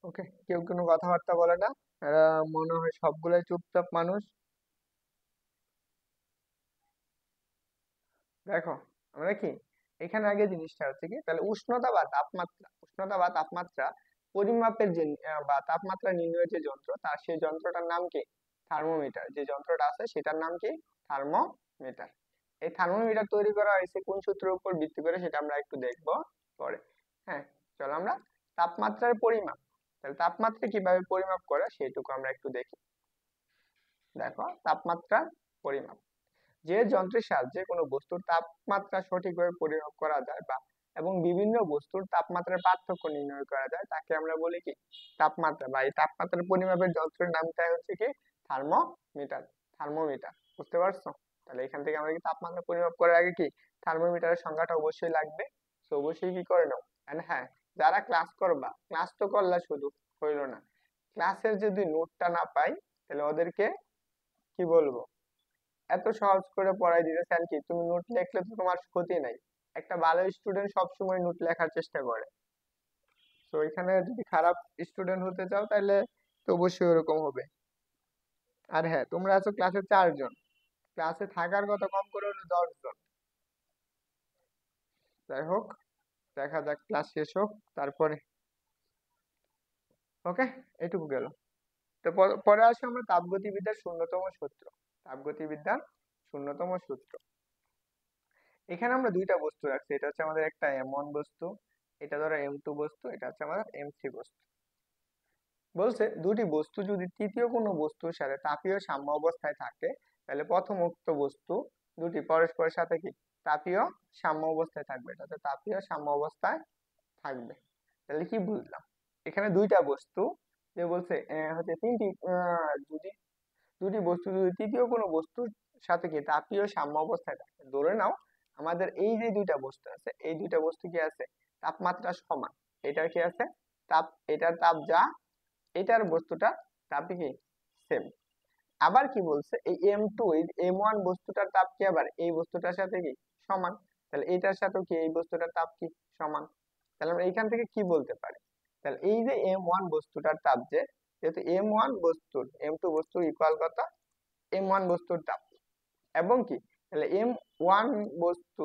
ওকে, কেউ কোনো কথাবার্তা বলে না। এরা মনে হয় সবগুলাই চুপচাপ মানুষ। দেখো, আমরা কি এখানে আগে জিনিসটা হচ্ছে কি, তাহলে উষ্ণতা বা তাপমাত্রা পরিমাপের যে বা তাপমাত্রা নির্ণয়ের যে যন্ত্র, তার সেই যন্ত্রটার নাম কি? থার্মোমিটার। যে যন্ত্রটা আছে সেটার নাম কি? থার্মোমিটার। এই থার্মোমিটার তৈরি করা হয়েছে কোন সূত্রের উপর ভিত্তি করে সেটা আমরা একটু দেখবো পরে। হ্যাঁ, চলো আমরা তাপমাত্রার পরিমাপ, তাহলে তাপমাত্রা কিভাবে পরিমাপ করে সেটুকু আমরা একটু দেখি। দেখো, তাপমাত্রার পরিমাপ, যে যন্ত্রের সাহায্যে কোনো বস্তুর তাপমাত্রা সঠিকভাবে পরিমাপ করা যায় বা এবং বিভিন্ন বস্তুর তাপমাত্রার পার্থক্য নির্ণয় করা যায় তাকে আমরা বলি কি? তাপমাত্রা। বা এই তাপমাত্রা পরিমাপের যন্ত্রের নামটাই হচ্ছে কি? থার্মোমিটার। থার্মোমিটার, বুঝতে পারছো? তাহলে এখান থেকে আমরা কি তাপমাত্রা পরিমাপ করার আগে কি থার্মোমিটারের সংজ্ঞাটা অবশ্যই লাগবে। তো অবশ্যই কি করে নাও। এন্ড হ্যাঁ, যারা ক্লাস করবা, ক্লাস তো করলা শুধু হইলো না, ক্লাসের যদি নোটটা না পাই তাহলে ওদেরকে কি বলবো, এত সহজ করে পড়াই দিতেছেন কি তুমি নোট লিখলে তো তোমার ক্ষতি নাই। একটা ভালো স্টুডেন্ট সবসময় নোট লেখার চেষ্টা করে। তো এখানে যদি খারাপ স্টুডেন্ট হতে চাও তাহলে তো অবশ্যই ওরকম হবে। আর হ্যাঁ, তোমরা আছো ক্লাসে 4 জন, ক্লাসে থাকার কথা কম করে হলো 10 জন। যাই হোক, দেখা যাক ক্লাস শেষ হোক তারপরে। ওকে, এটুকু গেল। তো পরে আসি আমরা তাপগতিবিদ্যার শূন্যতম সূত্র। তাপগতিবিদ্যার শূন্যতম সূত্র। এখানে আমরা দুইটা বস্তু রাখছি, এটা হচ্ছে আমাদের একটা M1 বস্তু, এটা ধরো M2 বস্তু, এটা হচ্ছে আমাদের M3 বস্তু। বলছে দুটি বস্তু যদি তৃতীয় কোনো বস্তুর সাথে তাপীয় সাম্য অবস্থায় থাকে তাহলে প্রথম উক্ত বস্তু দুটি পরস্পরের সাথে কি তাপীয় সাম্য অবস্থায় থাকবে, এটাতে তাপীয় সাম্য অবস্থায় থাকবে। তাহলে কি বুঝলাম, এখানে দুইটা বস্তু, যে বলছে হচ্ছে তিনটি যদি দুটি বস্তু যদি তৃতীয় কোনো বস্তুর সাথে কি তাপীয় সাম্য অবস্থায় থাকে, ধরে নাও আমাদের এই যে দুইটা বস্তু আছে, এই দুইটা বস্তু কি আছে তাপমাত্রা সমান। এটার কি আছে তাপ, এটার তাপ যা, এটার বস্তুটা তাপ কি সেম। আবার কি বলছে, এই M2 এই M1 বস্তুটার তাপ কি আবার এই বস্তুটার সাথে কি সমান, তাহলে এটার সাথেও কি এই বস্তুটার তাপ কি সমান। তাহলে আমরা এইখান থেকে কি বলতে পারি, তাহলে এই যে M1 বস্তুটার তাপ, যে যেহেতু M1 বস্তুর M2 বস্তুর ইকুয়াল কত M1 বস্তুর তাপ, এবং কি তাহলে M1 বস্তু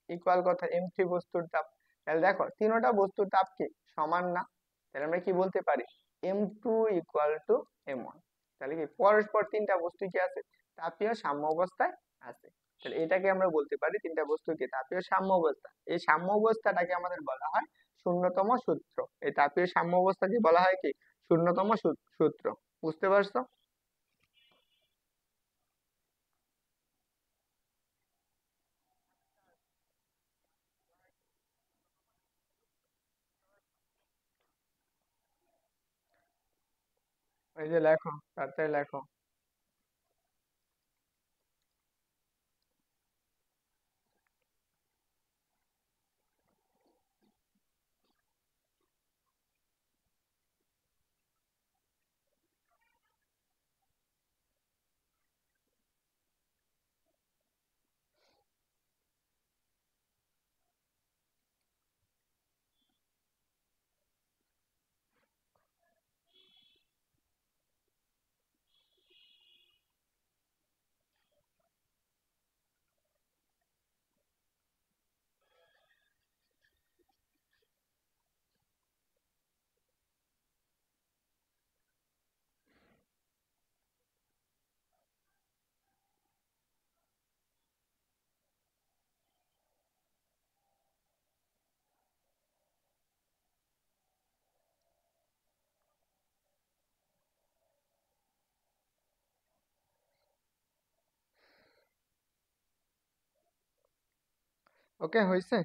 ইকুয়াল কথা M3 বস্তুর তাপ। তাহলে দেখো তিনটা বস্তুর তাপ কি সমান না, তাহলে আমরা কি বলতে পারি M2 ইকুয়াল টু M1। তাহলে কি পরস্পর তিনটা বস্তু কি আছে তাপীয় সাম্য অবস্থায় আছে। তাহলে এটাকে আমরা বলতে পারি তিনটা বস্তু কি তাপীয় সাম্য অবস্থা। এই সাম্য অবস্থাটাকে আমাদের বলা হয় শূন্যতম সূত্র। এই তাপীয় সাম্য অবস্থাকে বলা হয় কি শূন্যতম সূত্র। বুঝতে পারছো? এই যে লেখো, তাড়াতাড়ি লেখো। ওকে, হয়েছে।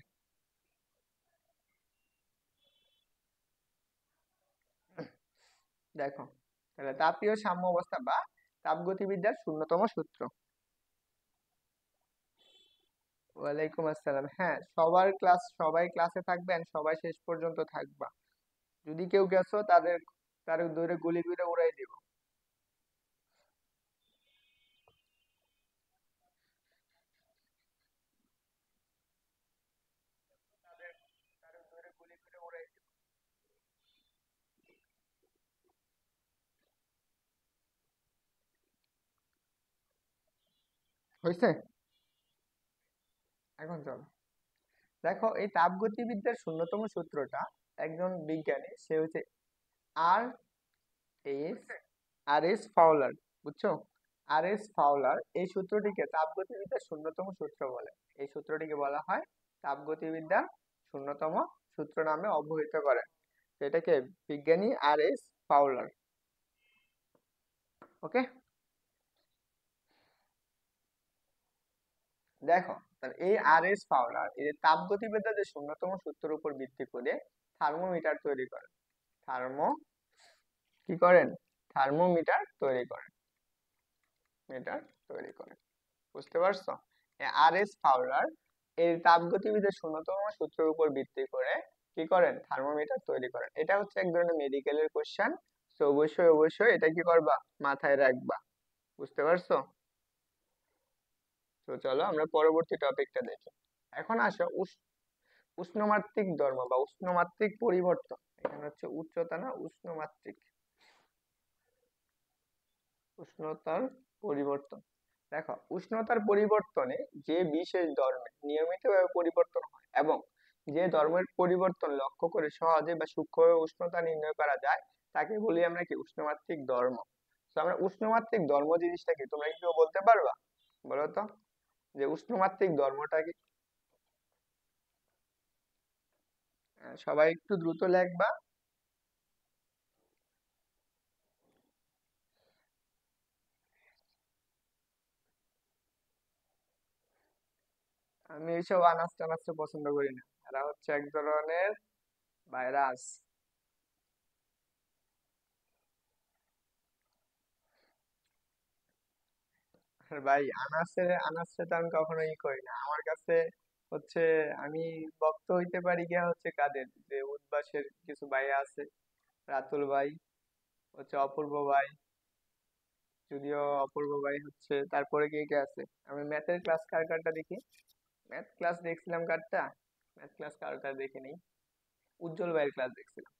দেখো, তাহলে তাপীয় সাম্য অবস্থা বা তাপগতিবিদ্যার শূন্যতম সূত্র। ওয়ালাইকুম আসসালাম। হ্যাঁ, সবাই ক্লাসে থাকবেন, সবাই শেষ পর্যন্ত থাকবা। যদি কেউ গেছো তাদের তার ধরে গুলি করে উড়াই দিব। তাদের ধরে গুলি করে উড়াই দিব। হয়েছে? এখন চলো দেখো, এই তাপগতিবিদ্যার শূন্যতম সূত্রটা একজন বিজ্ঞানী, সে হচ্ছে আর এস আর এস ফাউলার, বুঝছো? আর এস ফাউলার এই সূত্রটিকে তাপগতিবিদ্যার শূন্যতম সূত্র বলে। এই সূত্রটিকে বলা হয় তাপগতিবিদ্যার শূন্যতম সূত্র নামে অবহিত করে। এটাকে বিজ্ঞানী আর এস ফাউলার। ওকে, দেখো তাহলে এই আর এস ফাউলার এই যে তাপগতিবিদ্যার যে শূন্যতম সূত্রের উপর ভিত্তি করে থার্মোমিটার তৈরি করেন। থার্মো কি করেন? থার্মোমিটার তৈরি করেন। মিটার তৈরি করেন, বুঝতে পারছো? আর এস ফাউলার এই তাপগতিবিদ্যার শূন্যতম সূত্রের উপর ভিত্তি করে কি করেন? থার্মোমিটার তৈরি করেন। এটা হচ্ছে এক ধরনের মেডিকেলের কোশ্চেন, তো অবশ্যই অবশ্যই এটা কি করবা? মাথায় রাখবা, বুঝতে পারছো? তো চলো আমরা পরবর্তী টপিকটা দেখি। এখন আসো উষ্ণমাত্রিক ধর্ম বা উষ্ণমাত্রিক পরিবর্তন। এখানে হচ্ছে উচ্চতা না, উষ্ণমাত্রিক, উষ্ণতার পরিবর্তন। দেখো, উষ্ণতার পরিবর্তনে যে বিশেষ ধর্মে নিয়মিতভাবে পরিবর্তন হয় এবং যে ধর্মের পরিবর্তন লক্ষ্য করে সহজে বা সূক্ষ্মভাবে উষ্ণতা নির্ণয় করা যায়, তাকে বলি আমরা কি? উষ্ণমাত্রিক ধর্ম। তো আমরা উষ্ণমাত্রিক ধর্ম জিনিসটা কি তোমরা কি কেউ বলতে পারবা? বলো তো, যে উষ্ণমাত্রিক ধর্মটা কি? সবাই একটু দ্রুত লেখবা। আমি এইসব আনাজ টানাজ পছন্দ করি না, এরা হচ্ছে এক ধরনের ভাইরাস। আর ভাই আনাসে আনাসে তো আমি কখনো ই করি না। আমার কাছে হচ্ছে, আমি ভক্ত হইতে পারি গিয়া হচ্ছে কাদের, যে উদ্বাসের কিছু ভাই আছে, রাতুল ভাই, হচ্ছে অপূর্ব ভাই, যদিও অপূর্ব ভাই হচ্ছে, তারপরে কে কে আছে? আমি ম্যাথের ক্লাস কার কারটা দেখি, ম্যাথ ক্লাস দেখছিলাম কারটা, ম্যাথ ক্লাস কারটা দেখি নেই, উজ্জ্বল ভাইয়ের ক্লাস দেখছিলাম।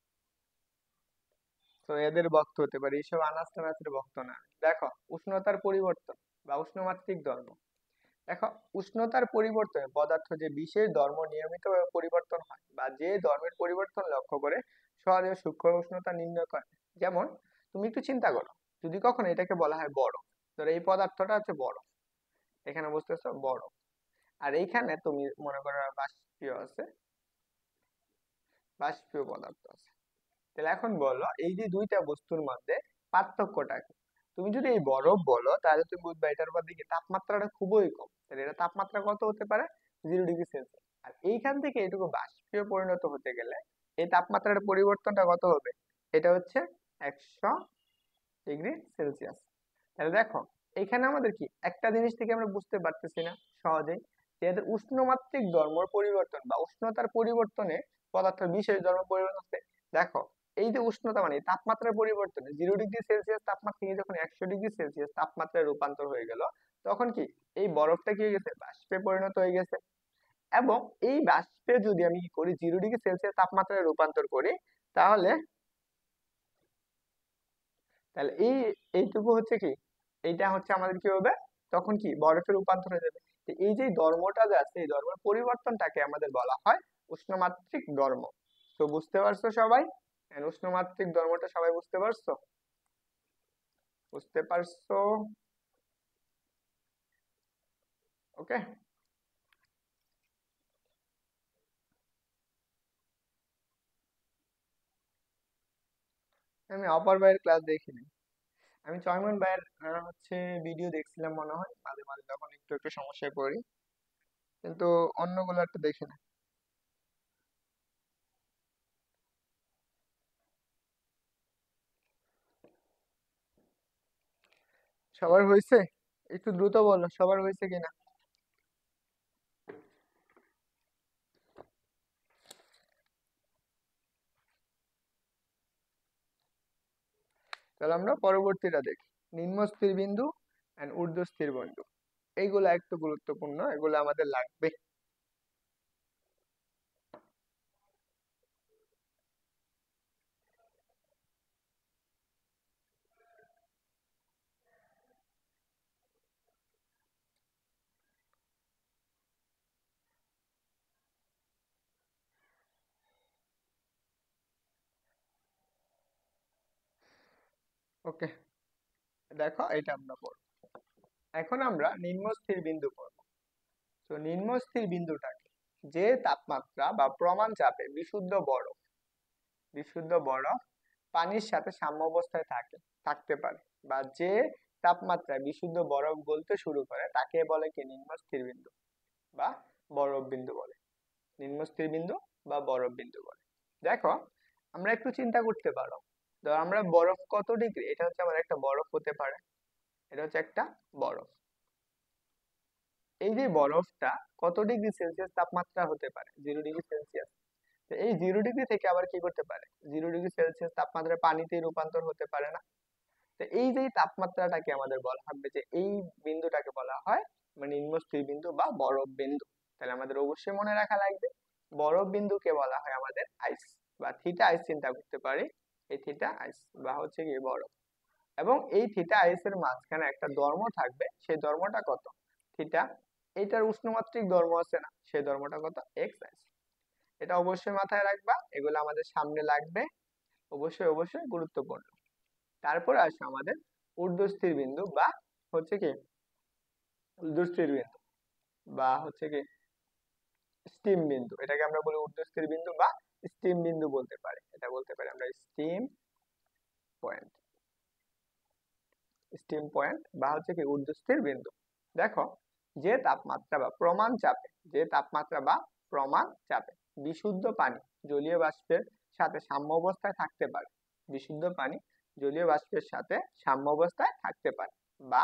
তো এদের ভক্ত হতে পারি, এইসব আনাজ টানাজের ভক্ত না। দেখো, উষ্ণতার পরিবর্তন বা উষ্ণমাত্রিক ধর্ম। দেখো, উষ্ণতার পরিবর্তনে পদার্থ যে বিশেষ ধর্ম নিয়মিতভাবে পরিবর্তন হয় বা যে ধর্মের পরিবর্তন লক্ষ্য করে সহজে সূক্ষ্ম উষ্ণতা নির্ণয় করে। যেমন তুমি একটু চিন্তা করো, যদি কখনো এটাকে বলা হয় বরফ, ধরো এই পদার্থটা হচ্ছে বরফ, এখানে বুঝতেছো বরফ, আর এইখানে তুমি মনে করো বাষ্পীয় আছে, বাষ্পীয় পদার্থ আছে। তাহলে এখন বলো, এই যে দুইটা বস্তুর মধ্যে পার্থক্যটা কি? তুমি যদি এই বরফ বলো, তাহলে তুমি বুঝবা এটার মধ্যে কি তাপমাত্রাটা খুবই কম। তাহলে এটা তাপমাত্রা কত হতে পারে? 0°C। আর এইখান থেকে এটুকু বাষ্পীয় পরিণত হতে গেলে এই তাপমাত্রার পরিবর্তনটা কত হবে? এটা হচ্ছে 100°C। তাহলে দেখো, এখানে আমাদের কি একটা জিনিস থেকে আমরা বুঝতে পারতেছি না সহজেই, যে এদের উষ্ণমাত্রিক ধর্মের পরিবর্তন বা উষ্ণতার পরিবর্তনে পদার্থের বিশেষ ধর্ম পরিবর্তন হচ্ছে। দেখো, এই যে উষ্ণতা মানে তাপমাত্রার পরিবর্তনে 0°C তাপমাত্রা থেকে যখন 100°C তাপমাত্রায় রূপান্তর হয়ে গেল, তখন কি এই বরফটা কি হয়ে গেছে? বাষ্পে পরিণত হয়ে গেছে। এবং এই বাষ্পে যদি আমি কি করি, 0°C তাপমাত্রায় রূপান্তর করি, তাহলে তাহলে এইটুকু হচ্ছে কি, এইটা হচ্ছে আমাদের কি হবে? তখন কি বরফে রূপান্তর হয়ে যাবে। তো এই যে ধর্মটা যে আছে, এই ধর্মের পরিবর্তনটাকে আমাদের বলা হয় উষ্ণমাত্রিক ধর্ম। তো বুঝতে পারছো সবাই? And উষ্ণমাত্রিক ধর্মটা সবাই বুঝতে পারছো? বুঝতে পারছো? ওকে, আমি অপর ভাইয়ের ক্লাস দেখিনি। আমি চয়মন ভাইয়ের হচ্ছে ভিডিও দেখছিলাম মনে হয়, মাঝে মাঝে যখন একটু একটু সমস্যায় পড়ি, কিন্তু অন্যগুলো একটা দেখি না। সবার হয়েছে? একটু দ্রুত বলো, সবার হয়েছে কিনা। তাহলে আমরা পরবর্তীটা দেখি। নিম্ন স্থির বিন্দু এন্ড ঊর্ধ্ব স্থির বিন্দু, এইগুলা একটু গুরুত্বপূর্ণ, এগুলো আমাদের লাগবে। ওকে, দেখো এটা আমরা পড়ব। এখন আমরা নিম্নস্থির বিন্দু পড়ব। তো নিম্নস্থির বিন্দুটাকে, যে তাপমাত্রা বা প্রমাণ চাপে বিশুদ্ধ বরফ পানির সাথে সাম্যাবস্থায় থাকতে পারে, বা যে তাপমাত্রায় বিশুদ্ধ বরফ গলতে শুরু করে তাকে বলে কি নিম্নস্থির বিন্দু বা বরফ বিন্দু বলে। নিম্নস্থির বিন্দু বা বরফ বিন্দু বলে। দেখো, আমরা একটু চিন্তা করতে পারো, ধর আমরা বরফ কত ডিগ্রি, এটা হচ্ছে আমার একটা বরফ হতে পারে, এটা হচ্ছে একটা বরফ। এই যে বরফটা কত ডিগ্রি সেলসিয়াস তাপমাত্রা হতে পারে, 0 ডিগ্রি সেলসিয়াস। তো এই 0 ডিগ্রি থেকে আবার কি করতে পারে, 0 ডিগ্রি সেলসিয়াস তাপমাত্রা পানিতে রূপান্তর হতে পারে না। তো এই যে তাপমাত্রাটাকে আমাদের বলা হবে যে এই বিন্দুটাকে বলা হয় মানে নিম্নস্থির বিন্দু বা বরফ বিন্দু। তাহলে আমাদের অবশ্যই মনে রাখা লাগবে, বরফ বিন্দুকে বলা হয় আমাদের আইস বা থিটা আইস, চিন্তা করতে পারি এই থিটা আইস বা হচ্ছে কি বরফ। এবং এই থিটা আইস এর মাঝখানে একটা ধর্ম থাকবে, সেই ধর্মটা কত, থিটা। এটার উষ্ণমাত্রিক ধর্ম আছে না, সেই ধর্মটা কত, এক্স আইস। এটা অবশ্যই মাথায় রাখবা, এগুলো আমাদের সামনে লাগবে, অবশ্যই অবশ্যই গুরুত্বপূর্ণ। তারপরে আসে আমাদের ঊর্ধ্বস্থির বিন্দু বা হচ্ছে কি ঊর্ধ্বস্থির বিন্দু বা হচ্ছে কি স্টিম বিন্দু। এটাকে আমরা বলি ঊর্ধ্বস্থির বিন্দু বা স্টিম বিন্দু বলতে পারি, এটা বলতে পারি আমরা স্টিম পয়েন্ট। স্টিম পয়েন্ট বা হচ্ছে কি ঊর্ধ্বস্থির বিন্দু। দেখো, যে তাপমাত্রা বা প্রমাণ চাপে যে তাপমাত্রা বা প্রমাণ চাপে বিশুদ্ধ পানি জলীয় বাষ্পের সাথে সাম্য অবস্থায় থাকতে পারে, বিশুদ্ধ পানি জলীয় বাষ্পের সাথে সাম্য অবস্থায় থাকতে পারে, বা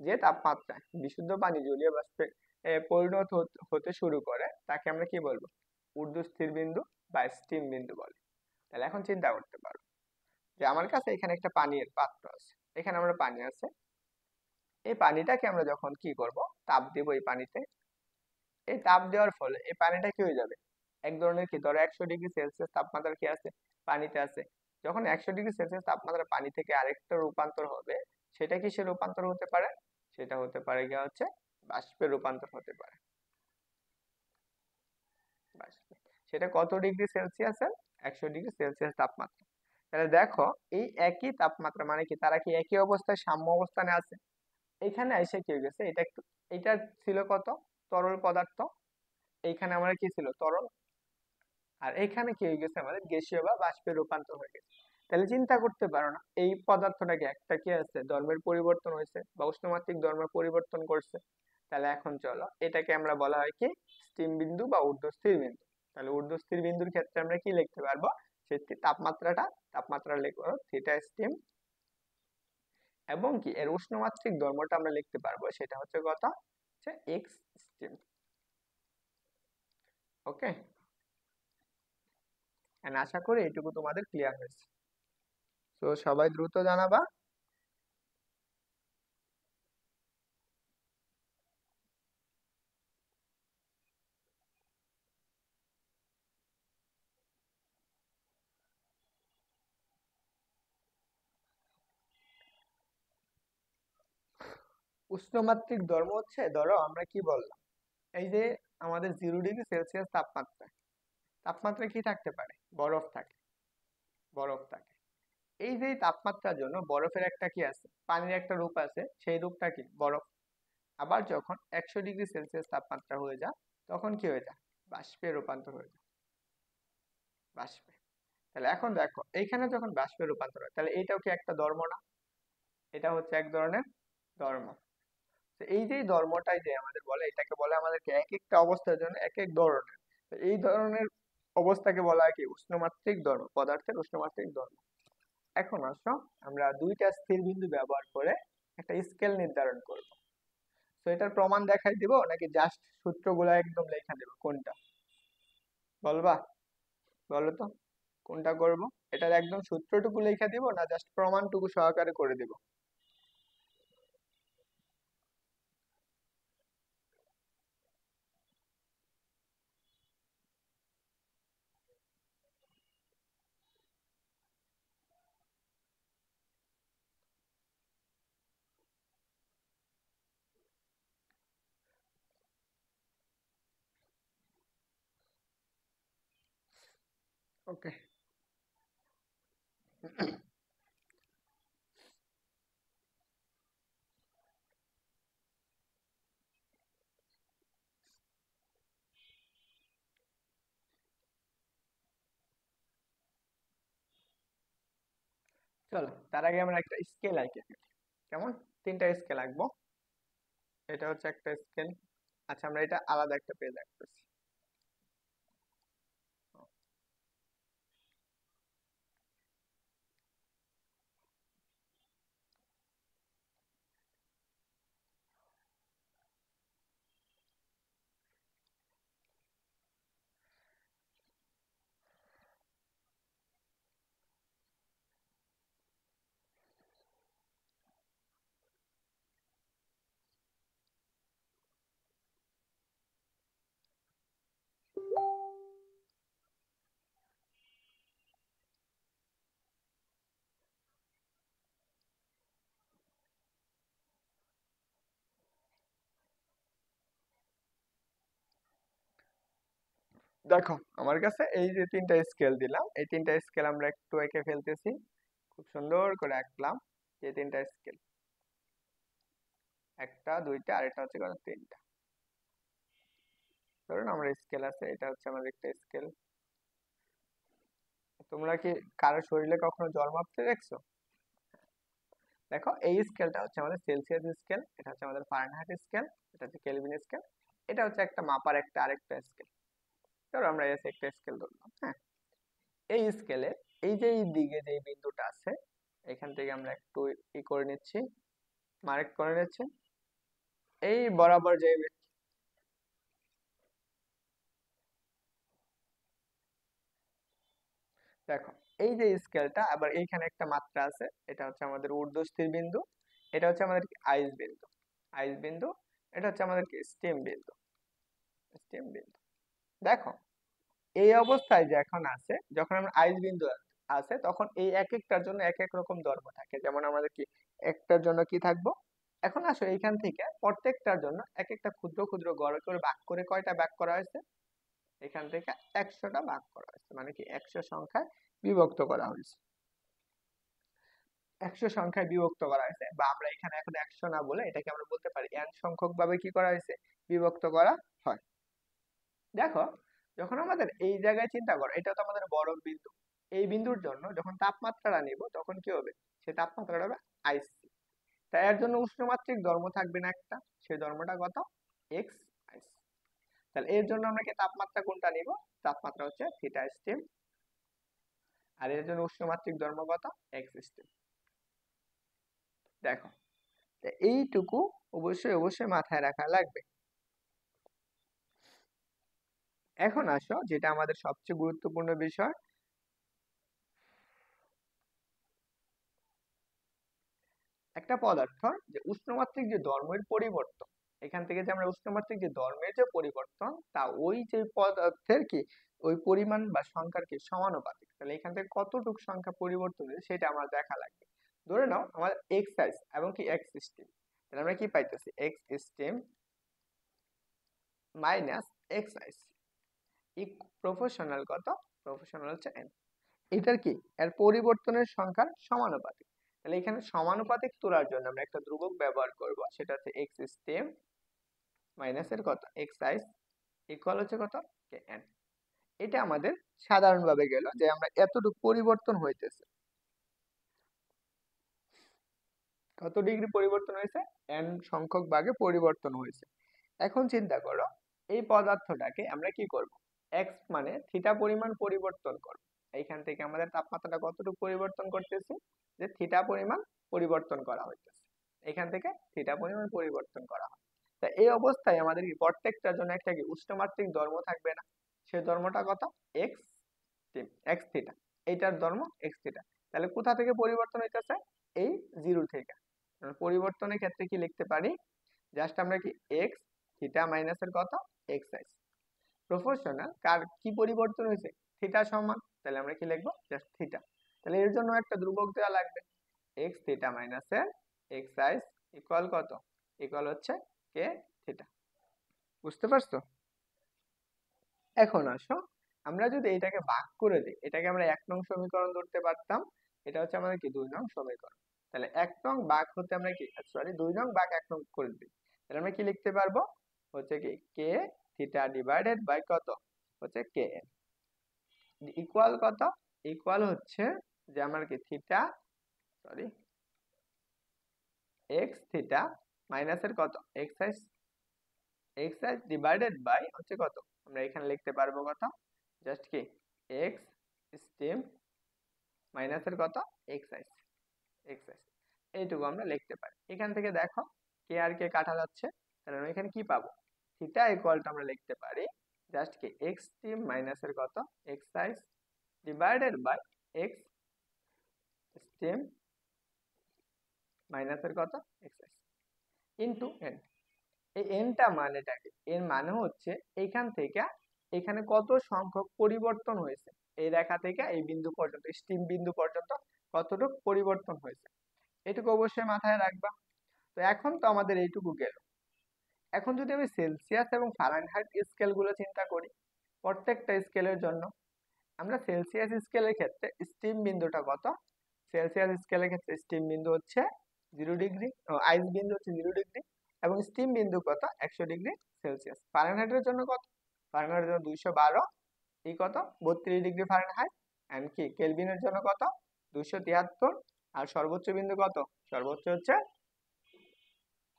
যে তাপমাত্রায় বিশুদ্ধ পানি জলীয় বাষ্পে পরিণত হতে শুরু করে তাকে আমরা কি বলবো, ঊর্ধ্বস্থির বিন্দু বা স্টিম বিন্দু বলে। তাহলে এখন চিন্তা করতে পারো যে আমার কাছে এখানে একটা পানির পাত্র আছে, এখানে আমরা পানি আছে, এই পানিটাকে আমরা যখন কি করব, তাপ দেব এই পানিতে। এই তাপ দেওয়ার ফলে এই পানিটা কি হয়ে যাবে, এক ধরনের কি, ধরো 100 ডিগ্রি সেলসিয়াস তাপমাত্রা কি আছে, পানিতে আছে। যখন 100 ডিগ্রি সেলসিয়াস তাপমাত্রা পানি থেকে আরেকটা রূপান্তর হবে, সেটা কিসে রূপান্তর হতে পারে, সেটা হতে পারে গিয়ে হচ্ছে বাষ্পে রূপান্তর হতে পারে, বাষ্পে। সেটা কত ডিগ্রি সেলসিয়াসের, 100 ডিগ্রি সেলসিয়াস তাপমাত্রা। তাহলে দেখো, এই একই তাপমাত্রা মানে কি, তারা কি একই অবস্থায় সাম্য অবস্থানে আছে। এখানে এসে কি হয়ে গেছে, এটা একটু, এটা ছিল কত, তরল পদার্থ, এইখানে আমরা কি ছিল, তরল। আর এখানে কি হয়ে গেছে, আমাদের গ্যাসীয় বা বাষ্পে রূপান্তর হয়ে গেছে। তাহলে চিন্তা করতে পারো না, এই পদার্থটাকে একটা কি আছে, ধর্মের পরিবর্তন হয়েছে বা উষ্ণমাত্রিক ধর্মের পরিবর্তন করছে। তাহলে এখন চলো, এটাকে আমরা বলা হয় কি স্টিম বিন্দু বা ঊর্ধ্বস্থির বিন্দু। তাহলে ঊর্ধ্বস্থির বিন্দুর ক্ষেত্রে আমরা কি লিখতে পারবো, সেই তাপমাত্রা লিখবো থিটা স্টিম, এবং কি এর উষ্ণমাত্রিক ধর্মটা আমরা লিখতে পারবো, সেটা হচ্ছে কত, হচ্ছে এক্স স্টিম। ওকে, আশা করি এটুকু তোমাদের ক্লিয়ার হয়েছে। তো সবাই দ্রুত জানাবা। উষ্ণমাত্রিক ধর্ম হচ্ছে, ধরো আমরা কি বললাম, এই যে আমাদের 0 ডিগ্রি সেলসিয়াস তাপমাত্রা কি থাকতে পারে, বরফ থাকে, বরফ থাকে। এই যে তাপমাত্রার জন্য বরফের একটা কি আছে, পানির একটা রূপ আছে, সেই রূপটা কি বরফ। আবার যখন 100 ডিগ্রি সেলসিয়াস তাপমাত্রা হয়ে যায়, তখন কি হয়ে যায়, বাষ্পে রূপান্তর হয়ে যায়, বাষ্পে। তাহলে এখন দেখো, এইখানে যখন বাষ্পে রূপান্তর হয়, তাহলে এইটাও কি একটা ধর্ম না, এটা হচ্ছে এক ধরনের ধর্ম। তো এই যে ধর্মটাই যে আমাদের বলে, এটাকে বলে আমাদেরকে এক একটা অবস্থার জন্য এক এক ধরনের। তো এই ধরনের অবস্থাকে বলা হয় কি উষ্ণমাত্রিক ধর্ম, পদার্থের উষ্ণমাত্রিক ধর্ম। এখন আসো, আমরা দুইটা স্থির বিন্দু ব্যবহার করে একটা স্কেল নির্ধারণ করব। তো এটার প্রমাণ দেখাই দিব নাকি জাস্ট সূত্রগুলো একদম লেখা দেব, কোনটা বলবা, বলো তো কোনটা করব। এটার একদম সূত্রটুকু লেখা দিব না জাস্ট প্রমাণটুকু সহকারে করে দিব। ওকে, চলো তার আগে আমরা একটা স্কেল আঁকে ফেলি। কেমন? তিনটা স্কেল আঁকবো। এটা হচ্ছে একটা স্কেল। আচ্ছা, আমরা এটা আলাদা একটা পেজ আঁকতেছি। দেখো আমার কাছে এই যে তিনটা স্কেল দিলাম, এই তিনটা স্কেল আমরা একটু এঁকে ফেলতেছি। খুব সুন্দর করে আঁকলাম এই তিনটা স্কেল। একটা, দুইটা, আর এটা হচ্ছে কত, তিনটা। ধরুন আমরা স্কেল আছে, এটা হচ্ছে আমাদের একটা স্কেল। তোমরা কি কারো শরীরে কখনো জ্বর মাপতে দেখছো? দেখো এই স্কেলটা হচ্ছে আমাদের সেলসিয়াস স্কেল, এটা হচ্ছে আমাদের ফারেনহাইট স্কেল, এটা হচ্ছে কেলভিন স্কেল। এটা হচ্ছে একটা মাপার একটা আরেকটা স্কেল। ধরো আমরা এসে একটা স্কেল ধরলাম, হ্যাঁ। এই স্কেলে এই যে এই দিকে যে বিন্দুটা আছে, এখান থেকে আমরা একটু ই করে নিচ্ছি, মার্ক করে নিচ্ছি। এই বরাবর যে, দেখো এই যে স্কেলটা আবার এইখানে একটা মাত্রা আছে, এটা হচ্ছে আমাদের ঊর্ধ্বস্থির বিন্দু, এটা হচ্ছে আমাদের আইস বিন্দু। আইস বিন্দু, এটা হচ্ছে আমাদের কি স্টেম বিন্দু। স্টেম বিন্দু। দেখো এই অবস্থায় যে এখন আছে, যখন আমরা আইস বিন্দু আছে তখন এই এক একটার জন্য এক এক রকম ধর্ম থাকে। যেমন আমাদের কি একটার জন্য কি থাকবো, এখন আসো এইখান থেকে প্রত্যেকটার জন্য এক একটা ক্ষুদ্র ক্ষুদ্র গড় করে ভাগ করে কয়টা ভাগ করা হয়েছে, এখান থেকে 100টা ভাগ করা হয়েছে, মানে কি 100 সংখ্যায় বিভক্ত করা হয়েছে। 100 সংখ্যায় বিভক্ত করা হয়েছে, বা আমরা এখানে এখন 100 না বলে এটাকে আমরা বলতে পারি n সংখ্যক ভাবে কি করা হয়েছে, বিভক্ত করা হয়। দেখো যখন আমাদের এই জায়গায় চিন্তা করো, এটা তো আমাদের বড় বিন্দু। এই বিন্দুর জন্য যখন তাপমাত্রাটা নিব তখন কি হবে, সেই তাপমাত্রাটা হবে আইসি। তাই এর জন্য উষ্ণমাত্রিক ধর্ম থাকবে না একটা, সেই ধর্মটা কত, এক্স আইসি। তাহলে এর জন্য আমরা কি তাপমাত্রা কোনটা নিব, তাপমাত্রা হচ্ছে থিটা স্টিম, আর এর জন্য উষ্ণমাত্রিক ধর্ম কত, এক্স স্টিম। দেখো এইটুকু অবশ্যই অবশ্যই মাথায় রাখা লাগবে। এখন আসো যেটা আমাদের সবচেয়ে গুরুত্বপূর্ণ বিষয়, একটা পদার্থ যে উষ্ণমাত্রিক যে ধর্মের পরিবর্তন, এখান থেকে যে আমরা উষ্ণমাত্রিক যে ধর্মের যে পরিবর্তন, তা ওই যে পদার্থের কি ওই পরিমাণ বা সংখ্যার কি সমানুপাতিক। তাহলে এখান থেকে কতটুকু সংখ্যা পরিবর্তন হয়েছে সেটা আমার দেখা লাগবে। ধরে নাও আমাদের এক্স সাইজ এবং কি এক্স স্টিম, তাহলে আমরা কি পাইতেছি, x steam minus x size professional কত, প্রফেশনাল হচ্ছে এন। এটার কি এর পরিবর্তনের সংখ্যার সমানুপাতিক। তাহলে এখানে সমানুপাতিক তোলার জন্য আমরা একটা ধ্রুবক ব্যবহার করব, সেটা হচ্ছে এক্স স্টেম মাইনাস এর কত, এক্স সাইজ ইকুয়াল হচ্ছে কত, কে এন। এটা আমাদের সাধারণভাবে গেল যে আমরা এতটুকু পরিবর্তন হইতেছে, কত ডিগ্রি পরিবর্তন হয়েছে, এন সংখ্যক ভাগে পরিবর্তন হয়েছে। এখন চিন্তা করো এই পদার্থটাকে আমরা কি করব, এক্স মানে থিটা পরিমাণ পরিবর্তন করব। এইখান থেকে আমাদের তাপমাত্রাটা কতটুকু পরিবর্তন করতেছে, যে থিটা পরিমাণ পরিবর্তন করা হইতেছে, এখান থেকে থিটা পরিমাণ পরিবর্তন করা হয়। তা এই অবস্থায় আমাদের কি প্রত্যেকটার জন্য একটা কি উষ্ণমাত্রিক ধর্ম থাকবে না, সেই ধর্মটা কত, এক্স এক্স থিটা, এইটার ধর্ম এক্স থিটা। তাহলে কোথা থেকে পরিবর্তন হইতেছে, এই জিরো থেকে। পরিবর্তনের ক্ষেত্রে কি লিখতে পারি, জাস্ট আমরা কি এক্স থিটা মাইনাসের কত, এক্স আইস প্রফেশনাল কার কি পরিবর্তন হয়েছে, থিটা সমান, তাহলে আমরা কি লিখবো, জাস্ট থিটা। তাহলে এর জন্য একটা ধ্রুবক দেওয়া লাগবে, এক্স থিটা মাইনাসের এক্স আইস ইকুয়াল কত, ইকুয়াল হচ্ছে কে থিটা। বুঝতে পারছো? এখন আসো আমরা যদি এটাকে ভাগ করে দিই, এটাকে আমরা 1 নং সমীকরণ ধরতে পারতাম, এটা হচ্ছে আমাদের কি 2 নং সমীকরণ। তাহলে 1 নং ভাগ হতে আমরা কি, সরি 2 নং ভাগ 1 নং করে দিই, তাহলে আমরা কি লিখতে পারবো, হচ্ছে কি কে থিটা ডিভাইডেড বাই কত, হচ্ছে কে এন ইকুয়াল কত, ইকুয়াল হচ্ছে যে আমার কি থিটা সরি এক্স থিটা মাইনাসের কত এক্স আই ডিভাইডেড বাই হচ্ছে কত, আমরা এখানে লিখতে পারবো কত, জাস্ট কি এক্স স্টিম মাইনাসের কত এক্স আই এইটুকু আমরা লিখতে পারি। এখান থেকে দেখো কে আর কে কাটা যাচ্ছে, তাহলে আমরা এখানে কি পাবো, থিটা ইকুয়াল টু আমরা লিখতে পারি জাস্ট কি এক্স স্টিম মাইনাসের কত x i divided by x steam মাইনাসের কত এক্স আই ইন্টু এন। এই এনটা মানেটা কি, এর মানে হচ্ছে এইখান থেকে এখানে কত সংখ্যক পরিবর্তন হয়েছে, এই রেখা থেকে এই বিন্দু পর্যন্ত স্টিম বিন্দু পর্যন্ত কতটুকু পরিবর্তন হয়েছে, এটুকু অবশ্যই মাথায় রাখবা। তো এখন তো আমাদের এইটুকু গেল। এখন যদি আমি সেলসিয়াস এবং ফারেনহাইট স্কেল গুলো চিন্তা করি, প্রত্যেকটা স্কেলের জন্য আমরা সেলসিয়াস স্কেলের ক্ষেত্রে স্টিম বিন্দুটা কত, সেলসিয়াস স্কেলের ক্ষেত্রে স্টিম বিন্দু হচ্ছে 0 ডিগ্রি, আইস বিন্দু হচ্ছে 0 ডিগ্রি, এবং স্টিম বিন্দু কত 100 ডিগ্রি সেলসিয়াস। ফারেনহাইটের জন্য কত, ফারেনহাইটের জন্য 212, এই কত 32 ডিগ্রি ফারেনহাইট, এন্ড কি কেলভিনের জন্য কত 273, আর সর্বোচ্চ বিন্দু কত, সর্বোচ্চ হচ্ছে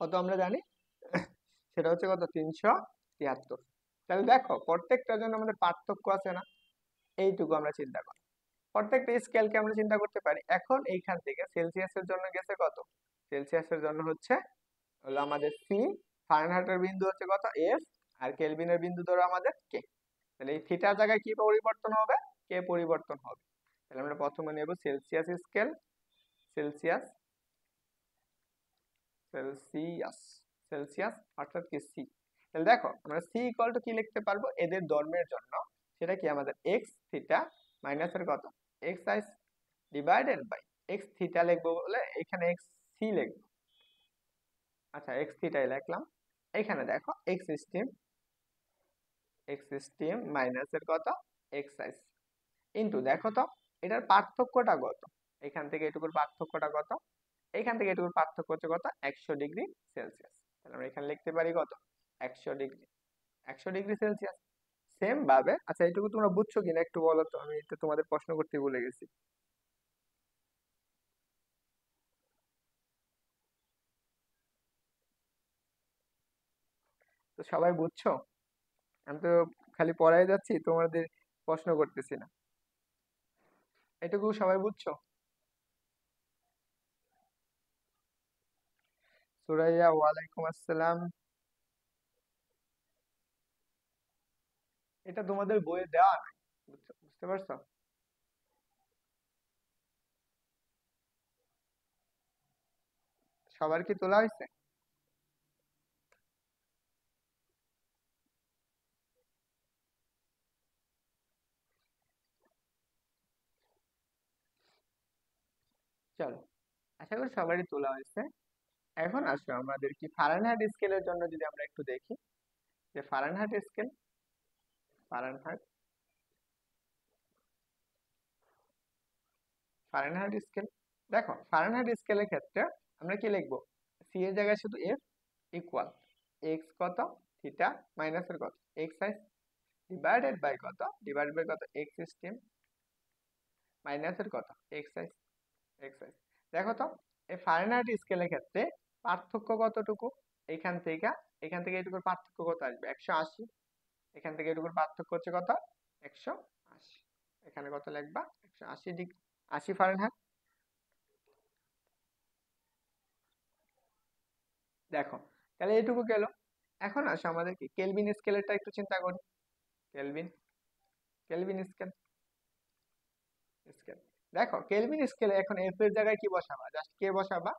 কত আমরা জানি সেটা হচ্ছে কত 373। তাহলে দেখো প্রত্যেকটার জন্য আমাদের পার্থক্য আছে না, এইটুকু আমরা চিন্তা করি, প্রত্যেকটা স্কেলকে আমরা চিন্তা করতে পারি। এখন এইখান থেকে সেলসিয়াসের জন্য গেছে কত, সেলসিয়াসের জন্য হচ্ছে হলো আমাদের সি, ফারেনহাইটের বিন্দু হচ্ছে কত এফ, আর কেলভিনের বিন্দু ধরো আমাদের কে। তাহলে এই থিটার জায়গায় কি পরিবর্তন হবে, কে পরিবর্তন হবে। তাহলে আমরা প্রথমে নেব Celsius scale, Celsius Celsius Celsius অর্থাৎ কি সি। তাহলে দেখো আমরা সি ইকুয়াল টু কি লিখতে পারবো, এদের ধর্মের জন্য সেটা কি আমাদের এক্স থিটা মাইনাসের কত x i divided by x theta লিখবো বলে এখানে এক্স সি লিখবো, আচ্ছা এক্স থিটাই লিখলাম। এখানে দেখো এক্স স্টিম মাইনাসের কত এক্স আই ইন্টু দেখো তো এটার পার্থক্যটা কত, এখান থেকে এটুকুর পার্থক্যটা কত, এখান থেকে এটুকুর পার্থক্য হচ্ছে কত 100 ডিগ্রি সেলসিয়াস। তাহলে আমরা এখানে লিখতে পারি কত 100 ডিগ্রি, 100 ডিগ্রি সেলসিয়াস। সেম ভাবে আচ্ছা এইটুকু তোমরা বুঝছো কিনা একটু বলো তো, আমি একটু তোমাদের প্রশ্ন করতে ভুলে গেছি। তো সবাই বুঝছো, আমি তো খালি পড়াই যাচ্ছি, তোমাদের প্রশ্ন করতেছি না, এটুকু সবাই বুঝছো। সুরাইয়া ওয়ালাইকুম আসসালাম। এটা তোমাদের বইয়ে দেওয়া নাই, বুঝতে পারছো। সবার কি তোলা হয়েছে? চলো, আশা করি সবারই তোলা হয়েছে। এখন আসো আমাদের কি ফারেনহাইট স্কেলের জন্য যদি আমরা একটু দেখি, যে Fahrenheit scale, Fahrenheit Fahrenheit scale, দেখো ফারেনহাইট স্কেলের ক্ষেত্রে আমরা কি লিখবো, সি এর জায়গায় শুধু এফ ইকুয়াল এক্স কত থিটা মাইনাসের কত এক্স আই ডিভাইডেড বাই কত, ডিভাইডেড বাই কত এক্স স্টিম মাইনাসের কত এক্স আই। দেখো তো এই ফারেনহাইট স্কেলের ক্ষেত্রে পার্থক্য কতটুকু, এখান থেকে এটুকুর পার্থক্য কত আসবে 180, এখান থেকে এটুকুর পার্থক্য হচ্ছে কত 180, এখানে কত লিখবা 180 ডিগ্রি, 80 ফারেনহাইট। দেখো তাহলে এইটুকু গেল। এখন আসো আমাদের কি কেলভিন স্কেলেরটা একটু চিন্তা করি, কেলভিন কেলভিন স্কেল দেখো কেলভিন স্কেলে এখন এফ এর জায়গায় কি বসাবা, জাস্ট কে বসাবা,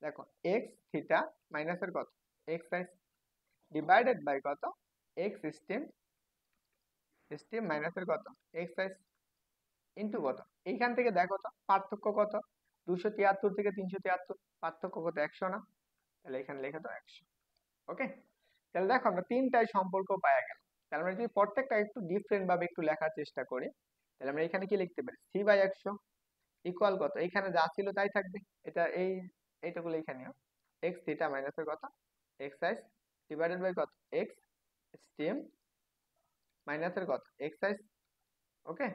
দেখো এক্স থিটা মাইনাসের কত এক্স আই ডিভাইডেড বাই কত এক্স স্টিম স্টিম মাইনাসের কত এক্স আই ইন্টু কত, এইখান থেকে দেখো তো পার্থক্য কত 273 থেকে 373, পার্থক্য কত 100 না, তাহলে এখানে লিখে দাও 100। ওকে, তাহলে দেখো আমরা তিনটাই সম্পর্ক পাওয়া গেল। তাহলে আমরা যদি প্রত্যেকটা একটু ডিফারেন্ট ভাবে একটু লেখার চেষ্টা করি, তাহলে আমরা এখানে কি লিখতে পারি সি বাই 100 ইকুয়াল কত, এখানে যা ছিল তাই থাকবে, এটা এইটুকু লিখে নিও এক্স থিটা মাইনাসের কত এক্স আই ডিভাইডেড বাই কত এক্স স্টিম মাইনাসের কত এক্স আই। ওকে,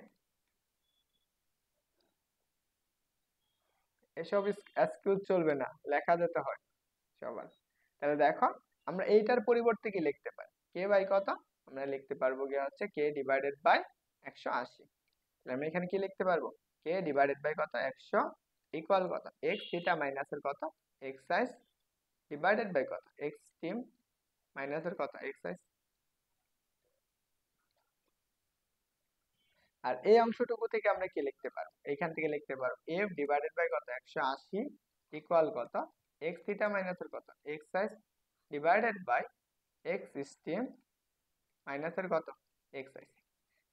এসব এক্সকিউজ চলবে না, লেখা যেতে হয় সবার। তাহলে দেখো আমরা এইটার পরিবর্তে কি লিখতে পারি, কে বাই কত, আমরা লিখতে পারবো গিয়ে হচ্ছে কে ডিভাইডেড বাই 180। তাহলে আমরা এখানে কি লিখতে পারবো, কে ডিভাইডেড বাই কত 100 ইকুয়াল কত এক্স থিটা মাইনাসের কত এক্স সাইজ ডিভাইডেড বাই কত এক্স স্টিম মাইনাসের কত এক্স সাইজ। আর এই অংশটুকু থেকে আমরা কি লিখতে পারবো, এইখান থেকে লিখতে পারবো এফ ডিভাইডেড বাই কত 180 ইকুয়াল কত এক্স থিটা মাইনাসের কত x size divided by x steam মাইনাসের কত এক্স সাইজ।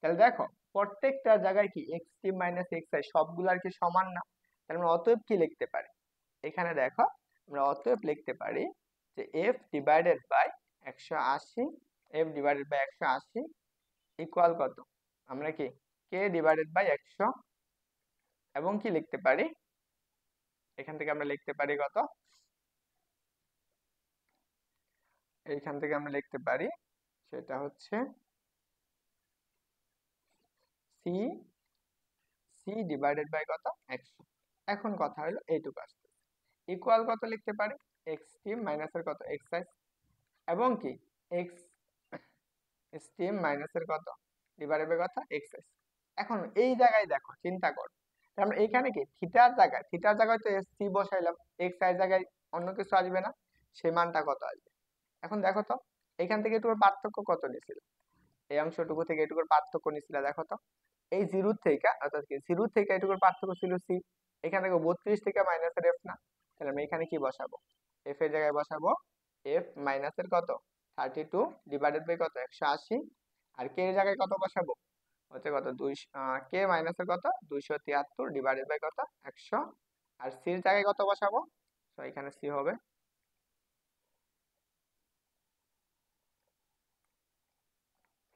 তাহলে দেখো প্রত্যেকটা জায়গায় কি x steam minus x size সবগুলার কি সমান না, তাহলে আমরা অতএব কি লিখতে পারি, এখানে দেখো আমরা অতএব লিখতে পারি যে F divided by 180 F divided by 180 equal কত, আমরা কি কে ডিভাইডেড বাই 100 এবং কি লিখতে পারি, এখান থেকে আমরা লিখতে পারি কত, এইখান থেকে আমরা লিখতে পারি সেটা হচ্ছে সি সি ডিভাইডেড বাই কত 100। এখন কথা হলো এইটুকু আসছে ইকুয়াল কত লিখতে পারি এক্স স্টিম মাইনাসের কত এক্স সাইজ এবং কি এক্স স্টিম মাইনাসের কত ডিভাইডেড বাই কত এক্স সাইজ। এখন এই জায়গায় দেখো চিন্তা করো, আমরা এখানে কি থিটার জায়গায় তো এস সি বসাইলাম, এক্স এর জায়গায় অন্য কিছু আসবে না, সেই মানটা কত আসবে। এখন দেখো তো এখান থেকে এটুকুর পার্থক্য কত নিছিল, এই অংশটুকু থেকে এটুকুর পার্থক্য নিছিল দেখো তো, এই জিরো থেকে অর্থাৎ কি জিরো থেকে এটুকুর পার্থক্য ছিল সি, এখান থেকে 32 থেকে মাইনাসের এফ না, তাহলে আমি এখানে কি বসাবো, এফ এর জায়গায় বসাবো এফ মাইনাসের কত 32 ডিভাইডেড বাই কত 180 আর কে এর জায়গায় কত বসাবো হচ্ছে কত 200 কে মাইনাসের কত 273 ডিভাইডেড বাই কত 100 আর সি এর জায়গায় কত বসাবো, তো এখানে সি হবে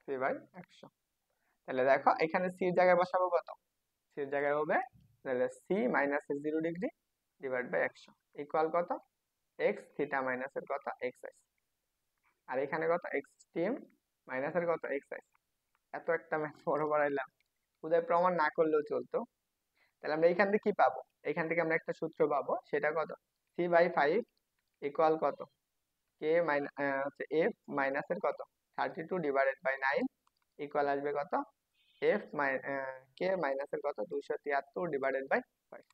3/100। তাহলে দেখো এখানে সি এর জায়গায় বসাবো কত, সি এর জায়গায় হবে তাহলে সি মাইনাসের 0 ডিগ্রি ডিভাইড বাই 100 ইকুয়াল কত এক্স থিটা মাইনাসের কত এক্স এক্স আর এখানে কত এক্স স্টিম মাইনাসের কত এক্স এক্স। এত একটা ম্যাথ বড় বাড়াইলাম, উদয় প্রমাণ না করলেও চলতো। তাহলে আমরা এখান থেকে কি পাবো, এখান থেকে আমরা একটা সূত্র পাবো সেটা কত c/5 ইকুয়াল কত কে মাইনাস হচ্ছে এফ মাইনাসের কত 32 ডিভাইডেড বাই 9 ইকুয়াল আসবে কত এফ কে মাইনাসের কত 273 ডিভাইডেড বাই 5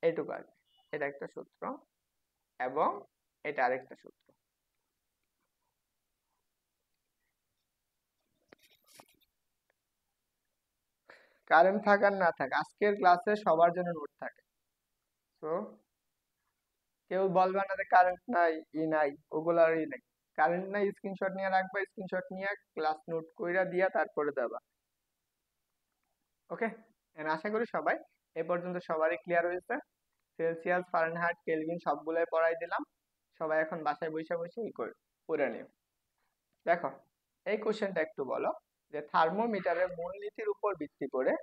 এইটুকু আসবে। এটা একটা সূত্র এবং এটা আরেকটা সূত্র। কারেন্ট থাক আর না থাক আজকের ক্লাসে সবার জন্য নোট থাকে, তো কেউ বলবে না যে কারেন্ট নাই ই নাই, ওগুলারই নাই, কারেন্ট নাই স্ক্রিনশট নিয়ে রাখবা, স্ক্রিনশট নিয়ে ক্লাস নোট কইরা দিয়া তারপরে দেবা। ওকে, আশা করি সবাই এ পর্যন্ত সবারই ক্লিয়ার হয়েছে। সেলসিয়াস ফারেনহাইট কেলভিন সবগুলাই পড়াই দিলাম, সবাই এখন বাসায় বসে বসে ই করে পড়ে নিও। দেখো এই কোশ্চেনটা একটু বলো যে থার্মোমিটারের মূলনীতির উপর ভিত্তি করে